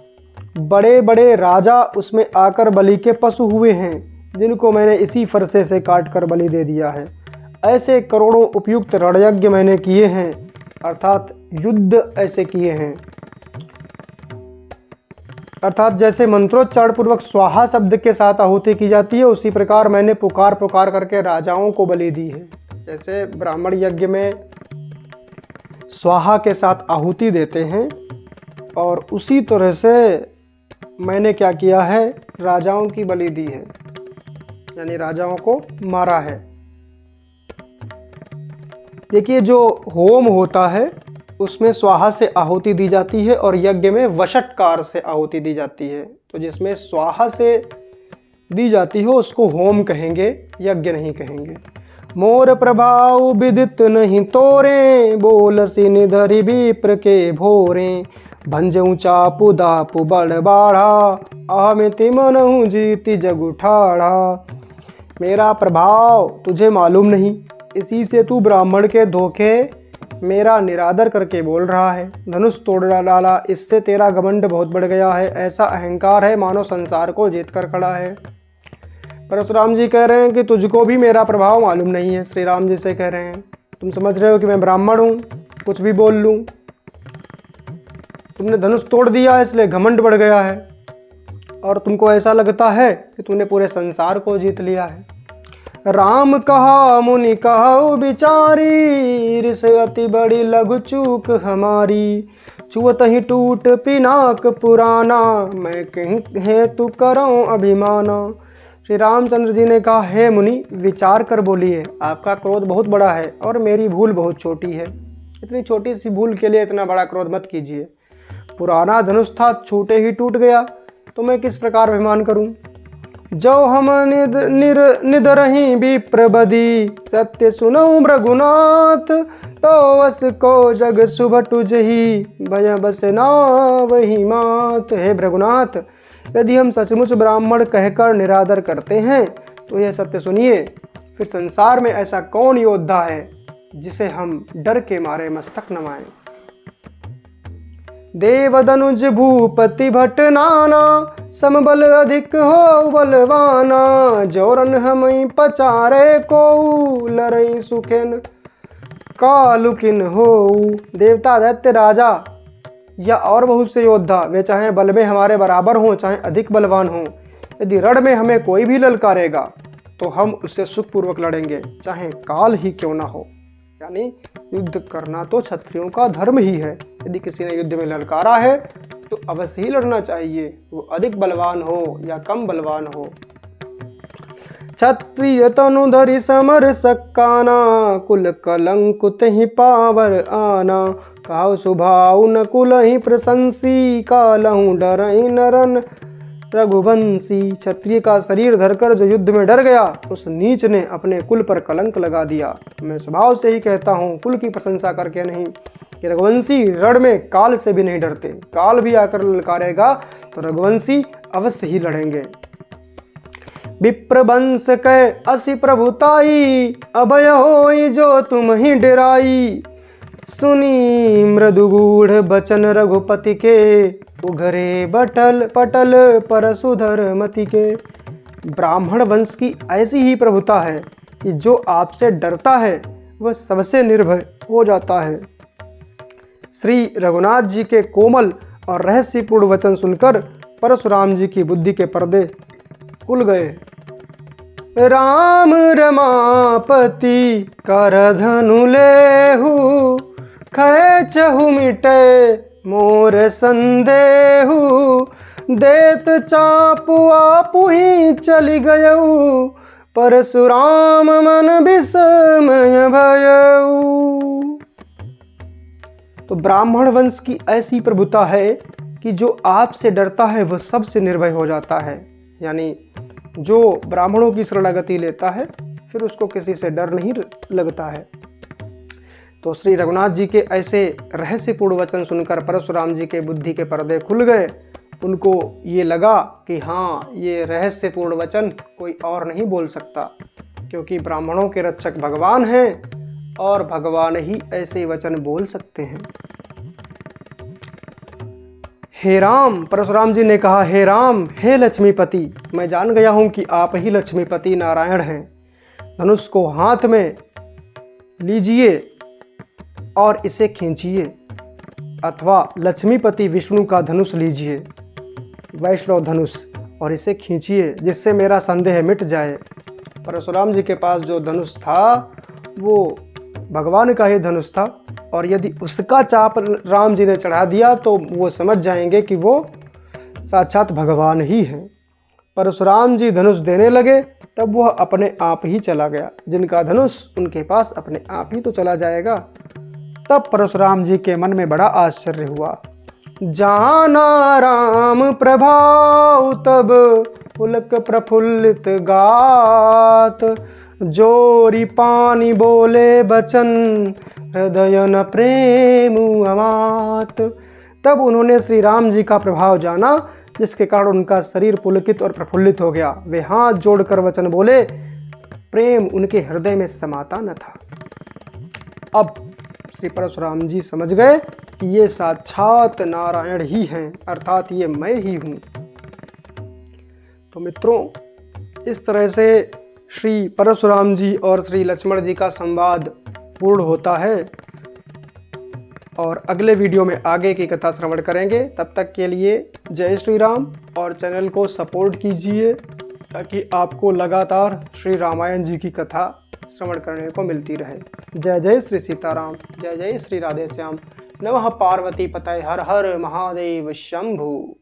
बड़े बड़े राजा उसमें आकर बलि के पशु हुए हैं, जिनको मैंने इसी फरसे से काट कर बलि दे दिया है। ऐसे करोड़ों उपयुक्त रणयज्ञ मैंने किए हैं, अर्थात युद्ध ऐसे किए हैं। अर्थात जैसे मंत्रोच्चारण पूर्वक स्वाहा शब्द के साथ आहुति की जाती है, उसी प्रकार मैंने पुकार पुकार करके राजाओं को बलि दी है। जैसे ब्राह्मण यज्ञ में स्वाहा के साथ आहुति देते हैं, और उसी तरह से मैंने क्या किया है, राजाओं की बलि दी है, यानी राजाओं को मारा है। देखिए, जो होम होता है उसमें स्वाहा से आहुति दी जाती है, और यज्ञ में वषट्कार से आहुति दी जाती है। तो जिसमें स्वाहा से दी जाती हो उसको होम कहेंगे, यज्ञ नहीं कहेंगे। मोर प्रभाव विदित नहीं तोरे, बोलसी निधरि विप्र के भोरे। भंजऊ चापु दापु बड़ बाढ़ा, अहमिति मनहु जीति जग उठाड़ा। मेरा प्रभाव तुझे मालूम नहीं, इसी से तू ब्राह्मण के धोखे मेरा निरादर करके बोल रहा है। धनुष तोड़ डाला, इससे तेरा घमंड बहुत बढ़ गया है। ऐसा अहंकार है मानो संसार को जीत कर खड़ा है। परशुराम जी कह रहे हैं कि तुझको भी मेरा प्रभाव मालूम नहीं है। श्री राम जी से कह रहे हैं, तुम समझ रहे हो कि मैं ब्राह्मण हूँ, कुछ भी बोल लूँ। तुमने धनुष तोड़ दिया इसलिए घमंड बढ़ गया है, और तुमको ऐसा लगता है कि तूने पूरे संसार को जीत लिया है। राम कहा मुनि कहा बिचारी, रिस अति बड़ी लघु चूक हमारी। छुअत ही टूट पिनाक पुराना, मैं कहीं है तू करो अभिमाना। श्री रामचंद्र जी ने कहा, हे मुनि विचार कर बोलिए, आपका क्रोध बहुत बड़ा है और मेरी भूल बहुत छोटी है। इतनी छोटी सी भूल के लिए इतना बड़ा क्रोध मत कीजिए। पुराना धनुष था, छूटे ही टूट गया, तो मैं किस प्रकार अभिमान करूं। जो हम निदरही विप्रबदी, सत्य सुनऊ रघुनाथ, तो वस को जग शुभ तुझही, भय बस ना वही मात। हे रघुनाथ, यदि हम सचमुच ब्राह्मण कहकर निरादर करते हैं तो यह सत्य सुनिए, फिर संसार में ऐसा कौन योद्धा है जिसे हम डर के मारे मस्तक नवाएं। देवदनुज भूपति भट नाना, समबल अधिक हो बलवाना, जोरन हमई पचारे को, लरई सुखेन कालुकिन हो। देवता दैत्य राजा या और बहुत से योद्धा, वे चाहे बल में हमारे बराबर हों चाहे अधिक बलवान हों, यदि रण में हमें कोई भी ललकारेगा तो हम उससे सुखपूर्वक लड़ेंगे, चाहे काल ही क्यों ना हो। यानी युद्ध करना तो क्षत्रियों का धर्म ही है। यदि किसी ने युद्ध में ललकारा है तो अवश्य ही लड़ना चाहिए, वो अधिक बलवान हो या कम बलवान हो। क्षत्रिय तनुधरि समर सकाना, कुल कलंकुत ही पावर आना, कहाउ सुभाउ न कुल ही प्रशंसी, कालहु डरहि नरन रघुवंशी। क्षत्रिय का शरीर धरकर जो युद्ध में डर गया, उस नीच ने अपने कुल पर कलंक लगा दिया। मैं स्वभाव से ही कहता हूँ, कुल की प्रशंसा करके नहीं, कि रघुवंशी रण में काल से भी नहीं डरते। काल भी आकर ललकारेगा तो रघुवंशी अवश्य ही लड़ेंगे। विप्रवंश कै असि प्रभुताई, अभय होई जो तुम ही डराई, सुनी मृदुगूढ़ बचन रघुपति के, उघरे बटल पटल परशुधर मति के। ब्राह्मण वंश की ऐसी ही प्रभुता है कि जो आपसे डरता है वह सबसे निर्भय हो जाता है। श्री रघुनाथ जी के कोमल और रहस्यपूर्ण वचन सुनकर परशुराम जी की बुद्धि के पर्दे खुल गए। राम रमापति कर धनु लेहु, खैचहु मिटे मोर संदेहु, देत चापु आपु ही चली गयऊ, परशुराम मन विस्मय भयऊ। तो ब्राह्मण वंश की ऐसी प्रभुता है कि जो आपसे डरता है वह सबसे निर्भय हो जाता है। यानी जो ब्राह्मणों की शरणागति लेता है फिर उसको किसी से डर नहीं लगता है। तो श्री रघुनाथ जी के ऐसे रहस्यपूर्ण वचन सुनकर परशुराम जी के बुद्धि के पर्दे खुल गए। उनको ये लगा कि हाँ, ये रहस्यपूर्ण वचन कोई और नहीं बोल सकता, क्योंकि ब्राह्मणों के रक्षक भगवान हैं और भगवान ही ऐसे वचन बोल सकते हैं। हे राम, परशुराम जी ने कहा, हे राम, हे लक्ष्मीपति, मैं जान गया हूँ कि आप ही लक्ष्मीपति नारायण हैं। धनुष को हाथ में लीजिए और इसे खींचिए, अथवा लक्ष्मीपति विष्णु का धनुष लीजिए, वैष्णव धनुष, और इसे खींचिए जिससे मेरा संदेह मिट जाए। परशुराम जी के पास जो धनुष था वो भगवान का ही धनुष था, और यदि उसका चाप राम जी ने चढ़ा दिया तो वो समझ जाएंगे कि वो साक्षात भगवान ही हैं। परशुराम जी धनुष देने लगे तब वह अपने आप ही चला गया। जिनका धनुष उनके पास अपने आप ही तो चला जाएगा। तब परशुराम जी के मन में बड़ा आश्चर्य हुआ। जाना राम प्रभाव तब पुलक प्रफुल्लित गात, जोरी पानी बोले बचन हृदय न प्रेम अमात। तब उन्होंने श्री राम जी का प्रभाव जाना, जिसके कारण उनका शरीर पुलकित और प्रफुल्लित हो गया। वे हाथ जोड़कर वचन बोले, प्रेम उनके हृदय में समाता न था। अब श्री परशुराम जी समझ गए कि ये साक्षात नारायण ही हैं, अर्थात ये मैं ही हूँ। तो मित्रों, इस तरह से श्री परशुराम जी और श्री लक्ष्मण जी का संवाद पूर्ण होता है, और अगले वीडियो में आगे की कथा श्रवण करेंगे। तब तक के लिए जय श्री राम, और चैनल को सपोर्ट कीजिए ताकि आपको लगातार श्री रामायण जी की कथा श्रवण करने को मिलती रहे। जय जय श्री सीताराम, जय जय श्री राधे श्याम। नमः पार्वती पतये, हर हर महादेव शंभु।